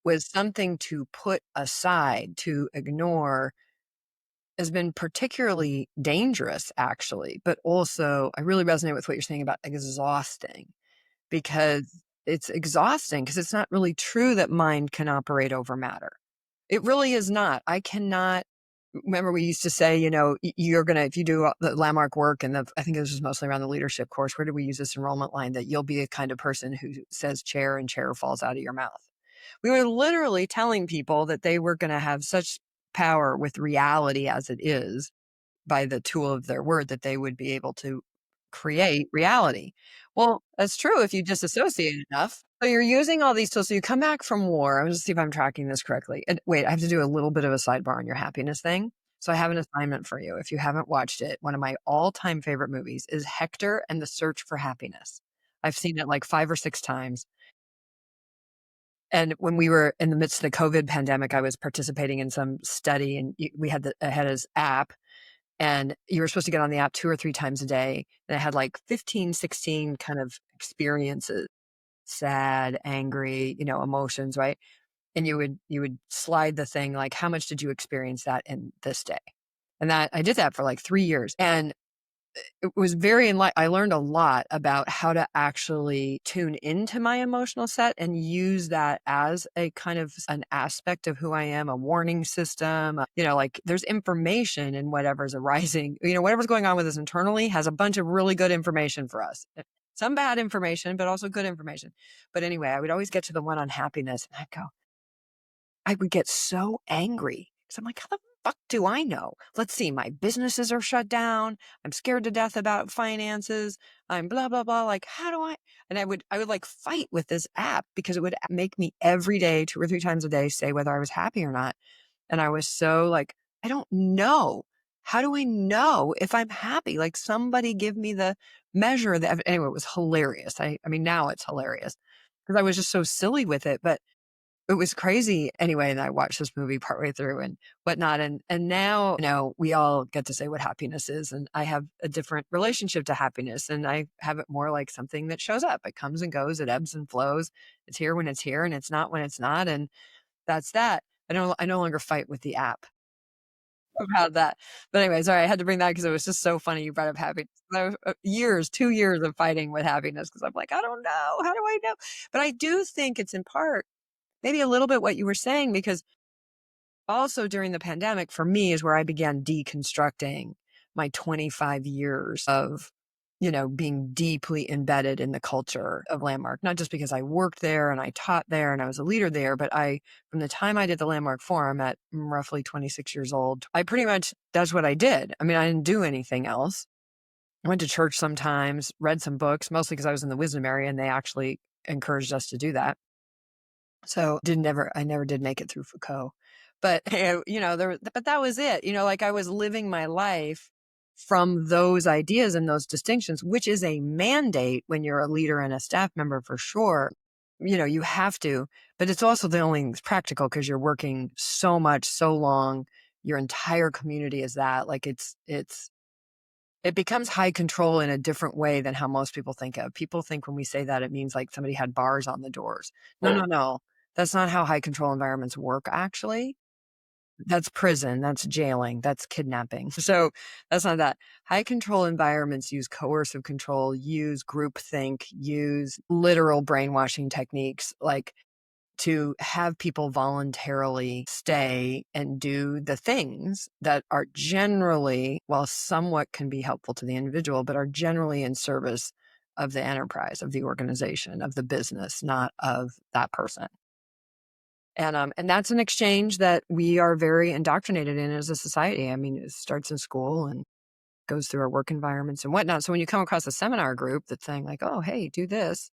was something to put aside, to ignore, has been particularly dangerous, actually. But also, I really resonate with what you're saying about exhausting, because it's exhausting because it's not really true that mind can operate over matter. It really is not. I cannot. Remember, we used to say, you're going to, if you do the Landmark work, and I think this was mostly around the leadership course, where did we use this enrollment line that you'll be a kind of person who says chair and chair falls out of your mouth? We were literally telling people that they were going to have such power with reality as it is by the tool of their word that they would be able to create reality. Well, that's true if you disassociate enough. So you're using all these tools. So you come back from war. I'm going to see if I'm tracking this correctly. And wait, I have to do a little bit of a sidebar on your happiness thing. So I have an assignment for you. If you haven't watched it, one of my all-time favorite movies is Hector and the Search for Happiness. I've seen it like 5 or 6 times. And when we were in the midst of the COVID pandemic, I was participating in some study, and we had I had his app. And you were supposed to get on the app 2 or 3 times a day. And it had like 15, 16 kind of experiences, sad, angry, emotions, right? And you would slide the thing like, how much did you experience that in this day? And that I did that for like 3 years. And it was I learned a lot about how to actually tune into my emotional set and use that as a kind of an aspect of who I am, a warning system. Like there's information in whatever's arising, whatever's going on with us internally has a bunch of really good information for us. Some bad information, but also good information. But anyway, I would always get to the one on happiness and I would get so angry because I'm like, how the fuck do I know? Let's see, my businesses are shut down. I'm scared to death about finances. I'm blah, blah, blah. Like, how do I? And I would like fight with this app because it would make me every day, 2 or 3 times a day, say whether I was happy or not. And I was so like, I don't know. How do I know if I'm happy? Like somebody give me the measure that, anyway, it was hilarious. I mean, now it's hilarious because I was just so silly with it, but it was crazy anyway. And I watched this movie partway through and whatnot. And now, we all get to say what happiness is. And I have a different relationship to happiness. And I have it more like something that shows up. It comes and goes. It ebbs and flows. It's here when it's here and it's not when it's not. And that's that. I no longer fight with the app about that. But anyway, sorry, I had to bring that because it was just so funny. You brought up happiness. 2 years of fighting with happiness because I'm like, I don't know. How do I know? But I do think it's in part maybe a little bit what you were saying, because also during the pandemic for me is where I began deconstructing my 25 years of, being deeply embedded in the culture of Landmark, not just because I worked there and I taught there and I was a leader there, but from the time I did the Landmark Forum at roughly 26 years old, I pretty much, that's what I did. I mean, I didn't do anything else. I went to church sometimes, read some books, mostly because I was in the wisdom area and they actually encouraged us to do that. So I never did make it through Foucault, but but that was it. Like I was living my life from those ideas and those distinctions, which is a mandate when you're a leader and a staff member for sure. You have to, but it's also the only thing that's practical because you're working so much, so long. Your entire community is that. Like it becomes high control in a different way than how most people think of. People think when we say that, it means like somebody had bars on the doors. No. That's not how high control environments work, actually. That's prison, that's jailing, that's kidnapping. So that's not that. High control environments use coercive control, use groupthink, use literal brainwashing techniques, like to have people voluntarily stay and do the things that are generally, while somewhat can be helpful to the individual, but are generally in service of the enterprise, of the organization, of the business, not of that person. And that's an exchange that we are very indoctrinated in as a society. I mean, it starts in school and goes through our work environments and whatnot. So when you come across a seminar group that's saying like, oh, hey, do this.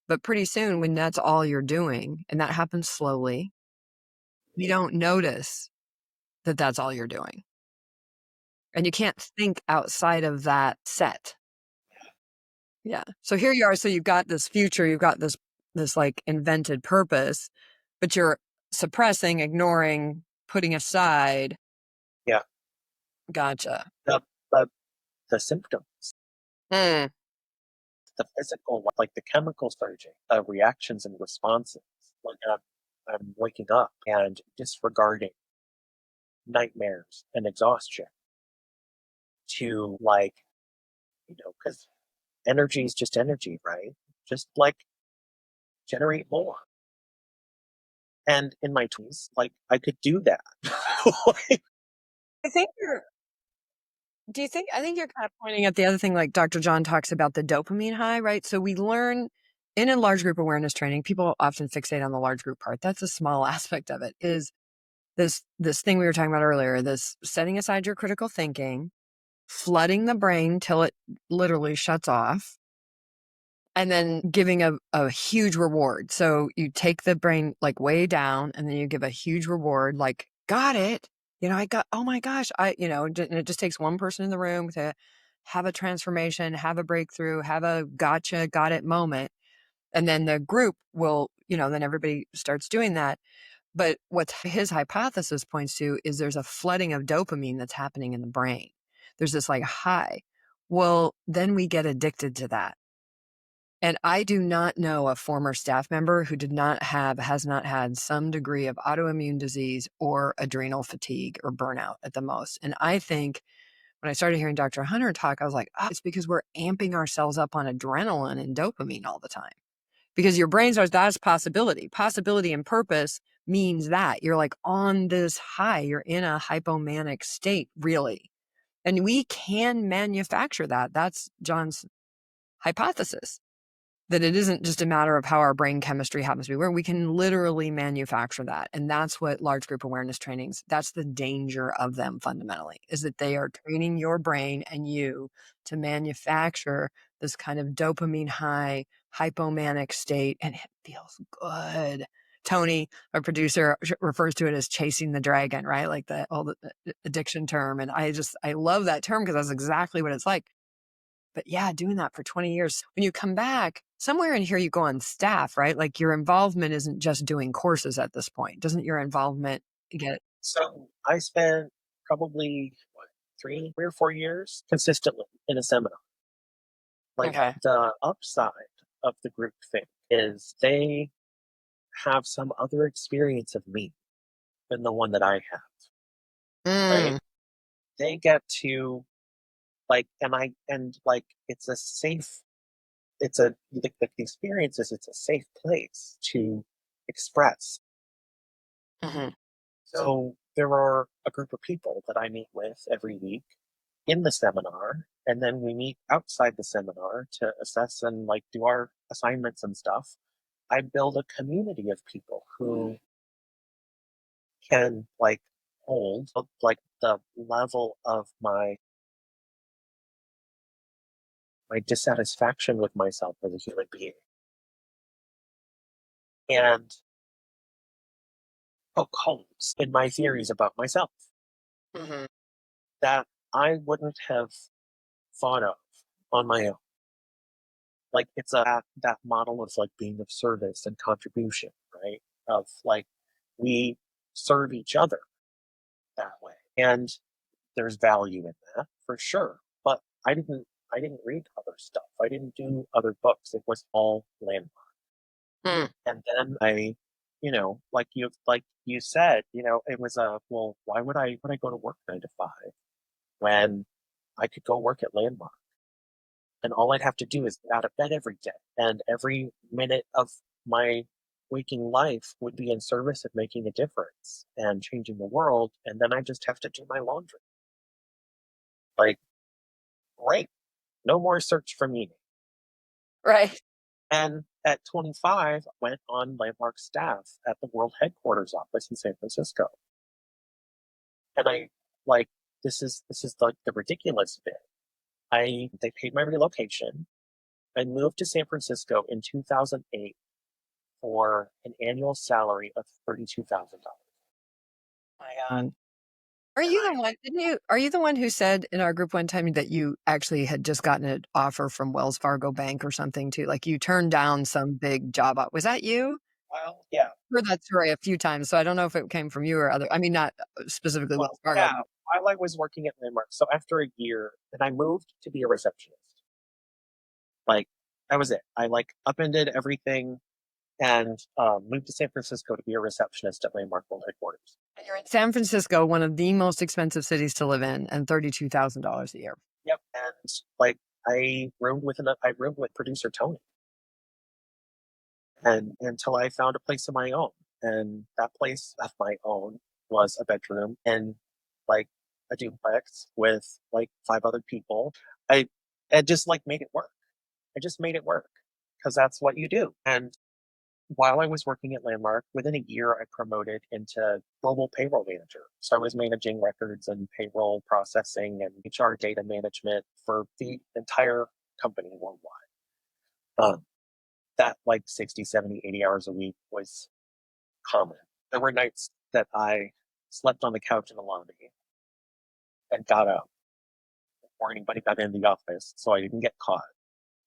But pretty soon when that's all you're doing, and that happens slowly, you don't notice that that's all you're doing. And you can't think outside of that set. Yeah. So here you are. So you've got this future, you've got this like invented purpose, but you're suppressing, ignoring, putting aside. Yeah. Gotcha. The symptoms, Mm. the physical, like the chemical surging, reactions and responses. Like I'm waking up and disregarding nightmares and exhaustion to because energy is just energy, right? Just like generate more. And in my 20s, like I could do that. I think I think you're kind of pointing at the other thing, like Dr. John talks about the dopamine high, right? So we learn in a large group awareness training, people often fixate on the large group part. That's a small aspect of it, is this thing we were talking about earlier, this setting aside your critical thinking, flooding the brain till it literally shuts off, and then giving a huge reward. So you take the brain like way down and then you give a huge reward, like, got it. Oh my gosh, and it just takes one person in the room to have a transformation, have a breakthrough, have a gotcha, got it moment. And then the group will, then everybody starts doing that. But what his hypothesis points to is there's a flooding of dopamine that's happening in the brain. There's this like high. Well, then we get addicted to that. And I do not know a former staff member who has not had some degree of autoimmune disease or adrenal fatigue or burnout at the most. And I think when I started hearing Dr. Hunter talk, I was like, oh, it's because we're amping ourselves up on adrenaline and dopamine all the time. Because your brain starts, that's possibility. Possibility and purpose means that you're like on this high, you're in a hypomanic state, really. And we can manufacture that. That's John's hypothesis, that it isn't just a matter of how our brain chemistry happens to be, where we can literally manufacture that. And that's what large group awareness trainings, that's the danger of them fundamentally, is that they are training your brain and you to manufacture this kind of dopamine high, hypomanic state, and it feels good. Tony, our producer, refers to it as chasing the dragon, right? Like the addiction term. And I love that term because that's exactly what it's like. But yeah, doing that for 20 years. When you come back, somewhere in here you go on staff, right? Like your involvement isn't just doing courses at this point. Doesn't your involvement get... So I spent probably 3 or 4 years consistently in a seminar. Like Okay. the upside of the group thing is they have some other experience of me than the one that I have. Right? They get to it's a safe, the experience is it's a safe place to express. Mm-hmm. So there are a group of people that I meet with every week in the seminar, and then we meet outside the seminar to assess and like do our assignments and stuff. I build a community of people who can like hold like the level of my dissatisfaction with myself as a human being and poke holes in my theories about myself Mm-hmm. that I wouldn't have thought of on my own. Like it's that model of like being of service and contribution, right? Of like we serve each other that way. And there's value in that for sure. But I didn't read other stuff. I didn't do other books. It was all landmark. Mm. And then like you said, it was well, why would I go to work 9 to 5 when I could go work at Landmark? And all I'd have to do is get out of bed every day. And every minute of my waking life would be in service of making a difference and changing the world. And then I just have to do my laundry. Like, great. No more search for meaning. Right. And at 25, I went on Landmark staff at the world headquarters office in San Francisco. And I like this is like the ridiculous bit. They paid my relocation. I moved to San Francisco in 2008 for an annual salary of $32,000. My God. Are you the one, are you the one who said in our group one time that you actually had just gotten an offer from Wells Fargo Bank or something too? Like you turned down some big job. Was that you? Well, yeah. I've heard that story a few times, so I don't know if it came from you or other. I mean, not specifically Well, Wells Fargo. yeah. While I was working at Landmark, so after a year, and I moved to be a receptionist. Like that was it. I like upended everything and moved to San Francisco to be a receptionist at Landmark World Headquarters. You're in San Francisco, one of the most expensive cities to live in, and $32,000 a year. Yep. And like I roomed with producer Tony, and until I found a place of my own, and that place of my own was a bedroom and like a duplex with like 5 other people. I just like made it work. I just made it work because that's what you do. And while I was working at Landmark, within a year, I promoted into global payroll manager. So I was managing records and payroll processing and HR data management for the entire company worldwide. That like 60, 70, 80 hours a week was common. There were nights that I slept on the couch in the lobby and got up before anybody got in the office so I didn't get caught,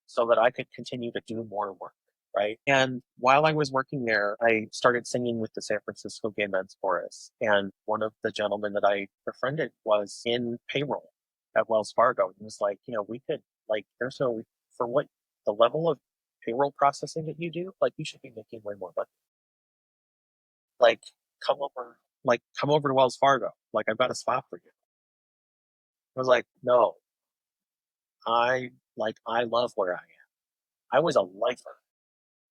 so that I could continue to do more work. Right. And while I was working there, I started singing with the San Francisco Gay Men's Chorus. And one of the gentlemen that I befriended was in payroll at Wells Fargo. And he was like, we could, like, there's no, for what the level of payroll processing that you do, like, you should be making way more money. Like, come over to Wells Fargo. Like, I've got a spot for you. I was like, no, I love where I am. I was a lifer.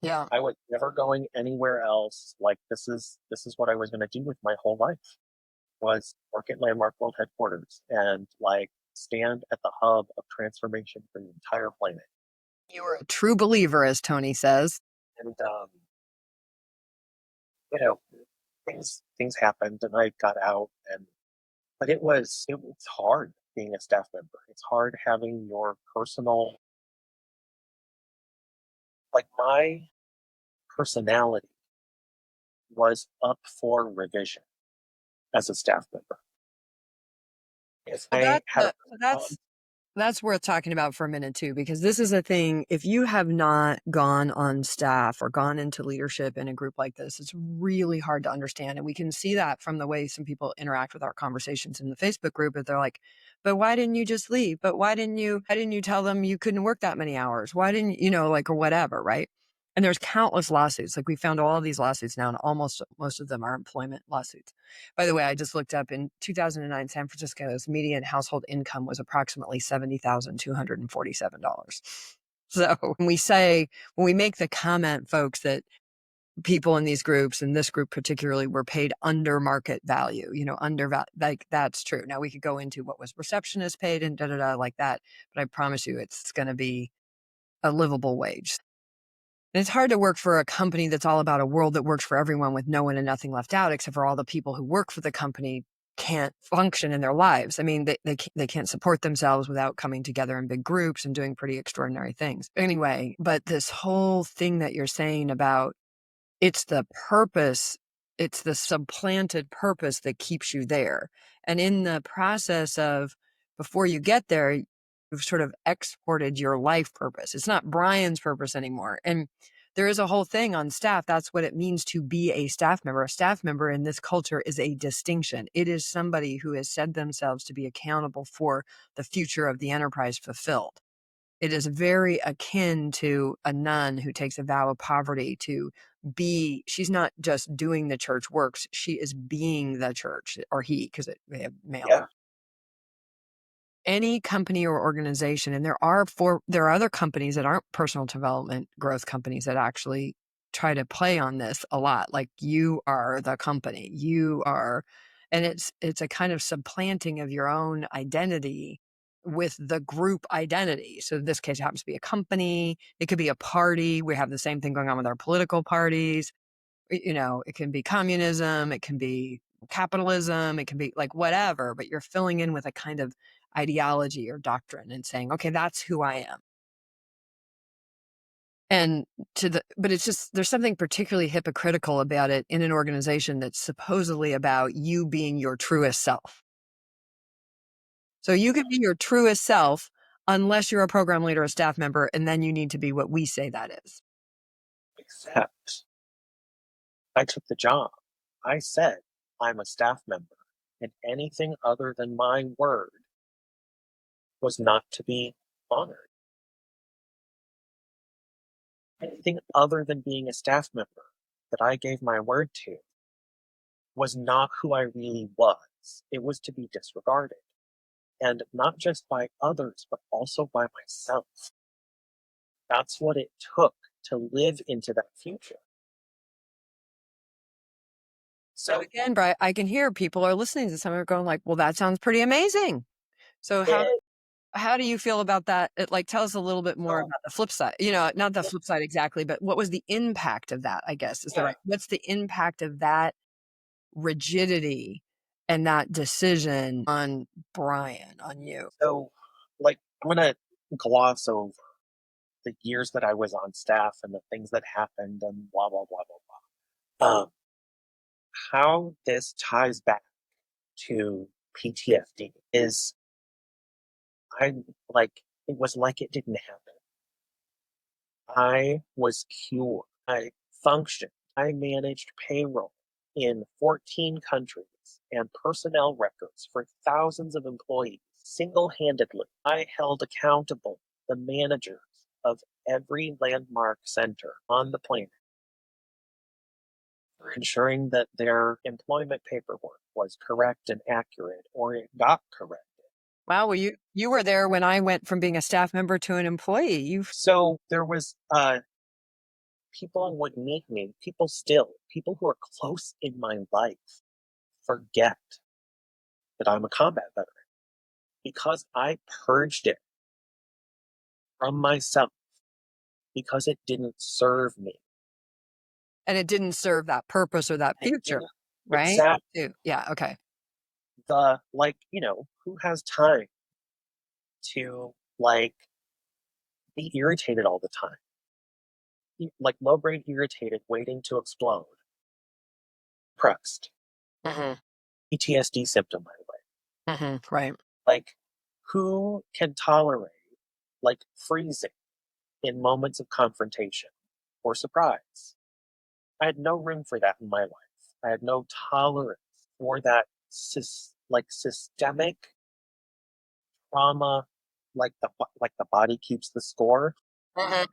Yeah. I was never going anywhere else. Like, this is what I was going to do with my whole life, was work at Landmark World Headquarters and like stand at the hub of transformation for the entire planet. You were a true believer, as Tony says. And you know, things happened, and I got out, and but it's hard being a staff member. It's hard having your personal, like, my personality was up for revision as a staff member. If Well, I had a that's worth talking about for a minute too, because this is a thing. If you have not gone on staff or gone into leadership in a group like this, it's really hard to understand. And we can see that from the way some people interact with our conversations in the Facebook group. But they're like, but why didn't you just leave? But why didn't you tell them you couldn't work that many hours? Why didn't like, or whatever, right? And there's countless lawsuits. Like, we found all of these lawsuits now, and almost most of them are employment lawsuits. By the way, I just looked up, in 2009, San Francisco's median household income was approximately $70,247. So when we make the comment, folks, that people in these groups, and this group particularly, were paid under market value, like, that's true. Now, we could go into what was receptionist paid and like that, but I promise you it's going to be a livable wage. And it's hard to work for a company that's all about a world that works for everyone, with no one and nothing left out, except for all the people who work for the company can't function in their lives. I mean, they can't support themselves without coming together in big groups and doing pretty extraordinary things. Anyway, but this whole thing that you're saying about, it's the purpose, it's the supplanted purpose that keeps you there. And in the process of, before you get there, you've sort of exported your life purpose. It's not Brian's purpose anymore. And there is a whole thing on staff. That's what it means to be a staff member. A staff member in this culture is a distinction. It is somebody who has said themselves to be accountable for the future of the enterprise fulfilled. It is very akin to a nun who takes a vow of poverty to be, she's not just doing the church works, she is being the church, or he, because they have male. yeah, Any company or organization, and there are other companies that aren't personal development growth companies that actually try to play on this a lot. Like, you are the company, and it's a kind of supplanting of your own identity with the group identity. So in this case, it happens to be a company. It could be a party. We have the same thing going on with our political parties. It can be communism, it can be capitalism, it can be like whatever, but you're filling in with a kind of ideology or doctrine and saying, okay, that's who I am. And but it's just, there's something particularly hypocritical about it in an organization that's supposedly about you being your truest self. So you can be your truest self unless you're a program leader, a staff member, and then you need to be what we say that is. except I took the job. I said I'm a staff member, and anything other than my word was not to be honored. Anything other than being a staff member that I gave my word to was not who I really was. It was to be disregarded. And not just by others, but also by myself. That's what it took to live into that future. So again, Brian, I can hear people are listening to some are going like, well, that sounds pretty amazing. So how do you feel about that? Like, tell us a little bit more about the flip side, not the flip side exactly, but what was the impact of that, I guess, what's the impact of that rigidity and that decision on Brian, on you? So, like, I'm going to gloss over the years that I was on staff and the things that happened and blah, blah, blah, blah, blah. How this ties back to PTSD is it was like it didn't happen. I was cured. I functioned. I managed payroll in 14 countries and personnel records for thousands of employees single-handedly, I held accountable the managers of every landmark center on the planet for ensuring that their employment paperwork was correct and accurate, or it got corrected. Wow, well, you were there when I went from being a staff member to an employee. So there was people would meet me, people who are close in my life forget that I'm a combat veteran because I purged it from myself because it didn't serve me. And it didn't serve that purpose or that future, right? Exactly. Yeah, okay. Who has time to be irritated all the time? Like low-grade irritated, waiting to explode. Depressed. Mm-hmm. PTSD symptom, by the way. Mm-hmm. Right. Like, who can tolerate freezing in moments of confrontation or surprise? I had no room for that in my life. I had no tolerance for that systemic trauma, like the body keeps the score. Mm-hmm.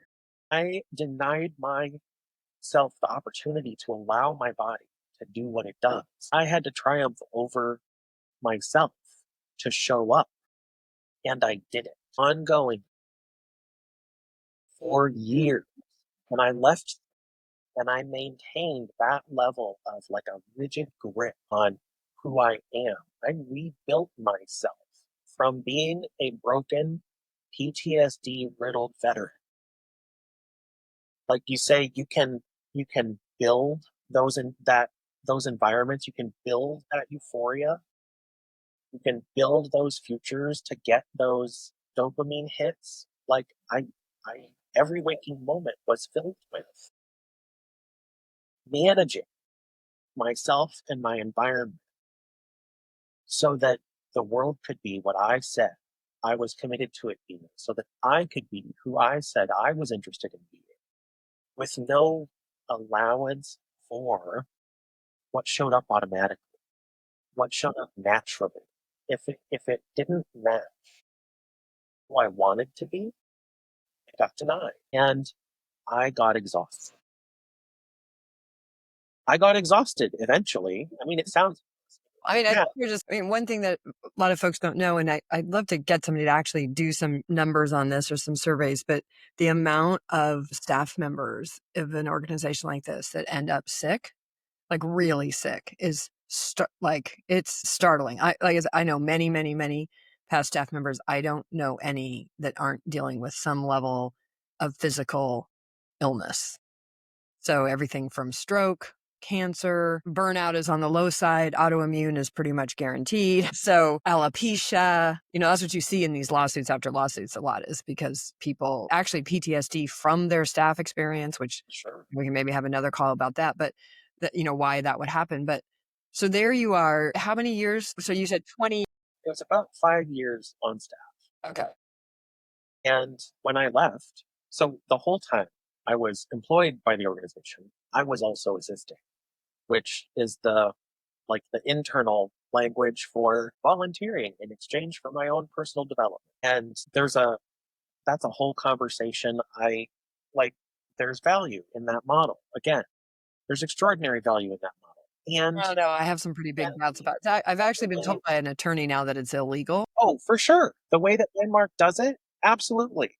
I denied myself the opportunity to allow my body to do what it does. I had to triumph over myself to show up, and I did it ongoing for years. And I left, and I maintained that level of a rigid grip on who I am. I rebuilt myself from being a broken, PTSD riddled veteran. Like you say, you can build those environments. You can build that euphoria. You can build those futures to get those dopamine hits. I every waking moment was filled with managing myself and my environment so that the world could be what I said I was committed to it being, so that I could be who I said I was interested in being, with no allowance for what showed up automatically, what showed up naturally. If it didn't match who I wanted to be, it got denied. And I got exhausted. Eventually. I mean, it sounds. I mean, I Yeah, think one thing that a lot of folks don't know, and I'd love to get somebody to actually do some numbers on this or some surveys, but the amount of staff members of an organization like this that end up sick, like really sick, is it's startling. I know many, many, many past staff members. I don't know any that aren't dealing with some level of physical illness. So everything from stroke, cancer, burnout is on the low side, autoimmune is pretty much guaranteed. So alopecia, that's what you see in these lawsuits after lawsuits a lot, is because people actually PTSD from their staff experience, which sure. we can maybe have another call about that, but why that would happen. But so there you are. How many years? So you said 20. It was about 5 years on staff. Okay. And when I left, so the whole time I was employed by the organization, I was also assisting, which is the internal language for volunteering in exchange for my own personal development. And that's a whole conversation. There's value in that model. Again, there's extraordinary value in that model. And I don't know. I have some pretty big doubts about that. I've actually been told by an attorney now that it's illegal. Oh, for sure. The way that Landmark does it, absolutely.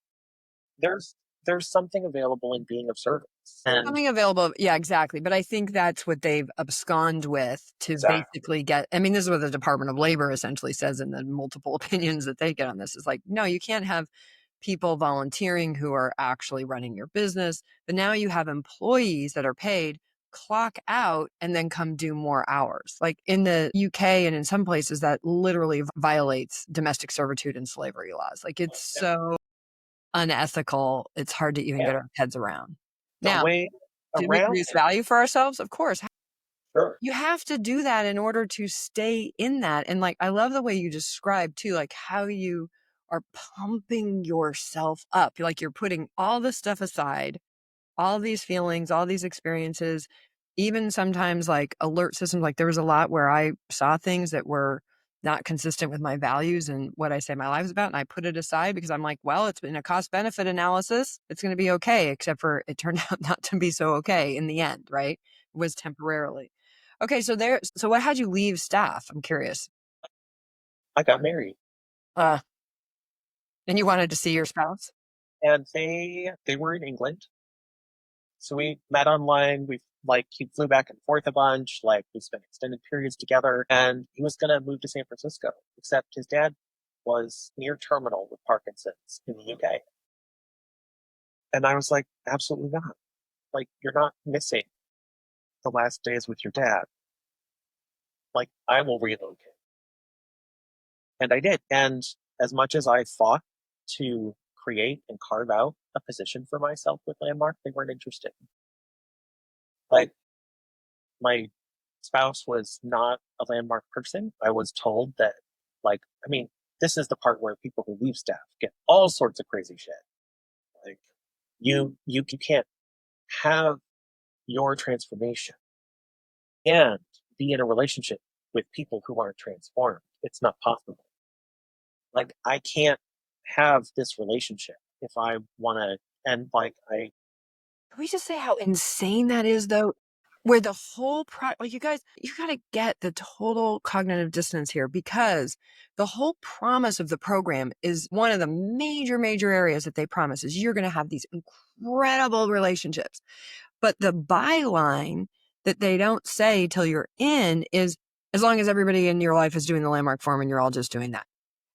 There's something available in being of service. Something available. Yeah, exactly. But I think that's what they've absconded with to basically get. I mean, this is what the Department of Labor essentially says in the multiple opinions that they get on this. Is like, no, you can't have people volunteering who are actually running your business. But now you have employees that are paid, clock out, and then come do more hours. Like in the UK and in some places that literally violates domestic servitude and slavery laws. Like it's so unethical. It's hard to even get our heads around. Now, do we produce value for ourselves? Of course. Sure. You have to do that in order to stay in that. And I love the way you describe too, how you are pumping yourself up. You're putting all this stuff aside, all these feelings, all these experiences, even sometimes alert systems. There was a lot where I saw things that were not consistent with my values and what I say my life is about. And I put it aside because I'm like, well, it's in a cost benefit analysis. It's going to be okay, except for it turned out not to be so okay in the end, right? It was temporarily. Okay. So what had you leave staff? I'm curious. I got married. And you wanted to see your spouse? And they were in England. So we met online. He flew back and forth a bunch. Like we spent extended periods together, and he was gonna move to San Francisco, except his dad was near terminal with Parkinson's in the UK. And I was like, absolutely not. Like, you're not missing the last days with your dad. Like, I will relocate. And I did. And as much as I fought to create and carve out a position for myself with Landmark, they weren't interested. Like, my spouse was not a Landmark person. I was told that, this is the part where people who leave staff get all sorts of crazy shit. Like, you can't have your transformation and be in a relationship with people who aren't transformed. It's not possible. Like, I can't have this relationship if I want to. And Can we just say how insane that is, though? Where the whole you guys, you got to get the total cognitive dissonance here, because the whole promise of the program is one of the major areas that they promise is you're going to have these incredible relationships. But the byline that they don't say till you're in is, as long as everybody in your life is doing the Landmark form and you're all just doing that.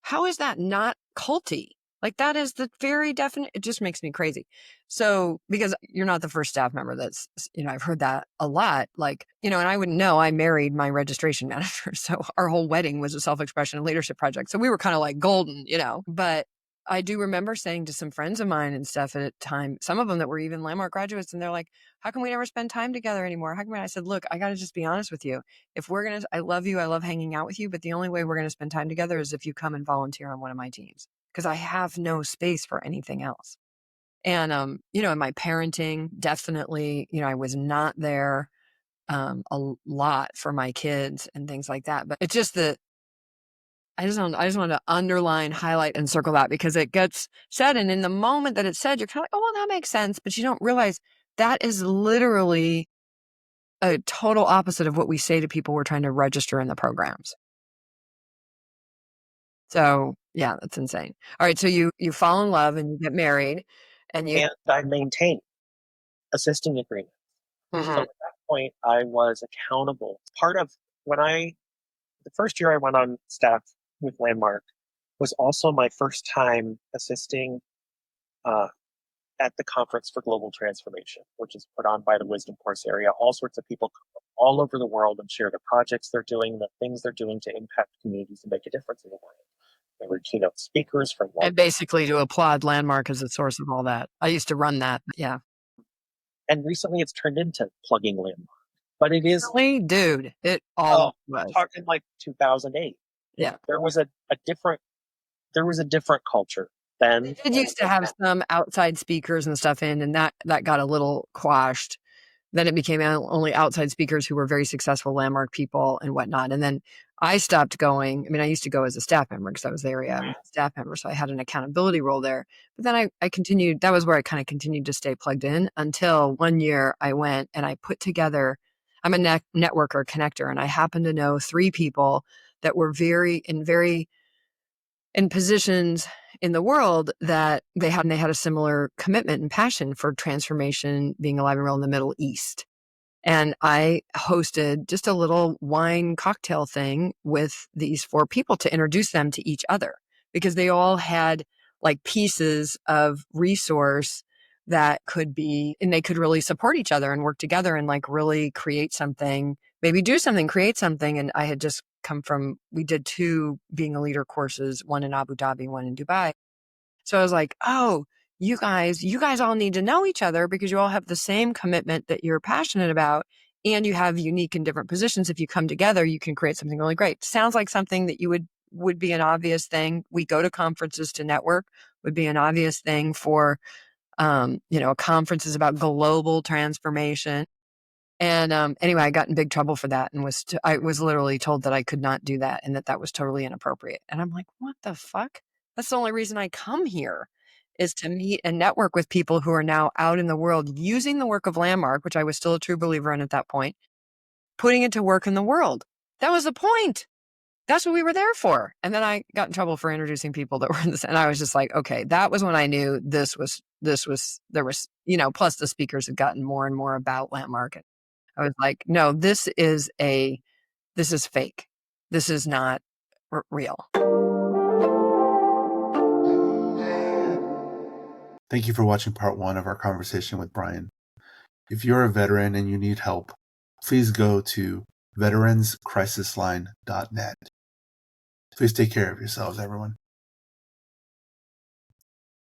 How is that not culty? Like, that is the very definite, it just makes me crazy. So, because you're not the first staff member that's, I've heard that a lot. Like, and I wouldn't know, I married my registration manager. So our whole wedding was a self-expression and leadership project. So we were kind of like golden, but I do remember saying to some friends of mine and stuff at a time, some of them that were even Landmark graduates, and they're like, how can we never spend time together anymore? How can we? I said, look, I got to just be honest with you. If I love you, I love hanging out with you, but the only way we're going to spend time together is if you come and volunteer on one of my teams, because I have no space for anything else. And, in my parenting, definitely, I was not there a lot for my kids and things like that. But it's just that I just want to underline, highlight, and circle that, because it gets said. And in the moment that it's said, you're kind of like, oh, well, that makes sense. But you don't realize that is literally a total opposite of what we say to people we're trying to register in the programs. So yeah, that's insane. All right. So you fall in love and you get married and I maintain assisting agreements. Mm-hmm. So at that point, I was accountable. Part of the first year I went on staff with Landmark was also my first time assisting at the Conference for Global Transformation, which is put on by the Wisdom Course area. All sorts of people come from all over the world and share the projects they're doing, the things they're doing to impact communities and make a difference in the world. There were keynote speakers from and basically to applaud Landmark as the source of all that. I used to run that. Yeah. And recently it's turned into plugging Landmark. But it is, dude, it all was. Talking like 2008. Yeah. There was a different culture then. It used to have some outside speakers and stuff in, and that got a little quashed. Then it became only outside speakers who were very successful Landmark people and whatnot. And then I stopped going. I mean, I used to go as a staff member because I was there. Yeah, I was a staff member. So I had an accountability role there. But then I continued. That was where I kind of continued to stay plugged in until one year I went and I put together, I'm a networker, connector, and I happened to know 3 people that were in positions in the world that they had a similar commitment and passion for transformation, being alive and real in the Middle East. And I hosted just a little wine cocktail thing with these 4 people to introduce them to each other, because they all had like pieces of resource that could be, and they could really support each other and work together and like really create something, maybe do something, create something. And I had just we did 2 being a leader courses, one in Abu Dhabi, one in Dubai. So I was like, oh, you guys all need to know each other because you all have the same commitment that you're passionate about, and you have unique and different positions. If you come together, you can create something really great. Sounds like something that you would be an obvious thing. We go to conferences to network, would be an obvious thing for, a conference is about global transformation. And anyway, I got in big trouble for that, and I was literally told that I could not do that and that was totally inappropriate. And I'm like, what the fuck? That's the only reason I come here, is to meet and network with people who are now out in the world using the work of Landmark, which I was still a true believer in at that point, putting it to work in the world. That was the point. That's what we were there for. And then I got in trouble for introducing people that were in this. And I was just like, okay, that was when I knew there was, plus the speakers had gotten more and more about Landmark. And I was like, no, this is fake. This is not real. Thank you for watching part 1 of our conversation with Brian. If you're a veteran and you need help, please go to veteranscrisisline.net. Please take care of yourselves, everyone.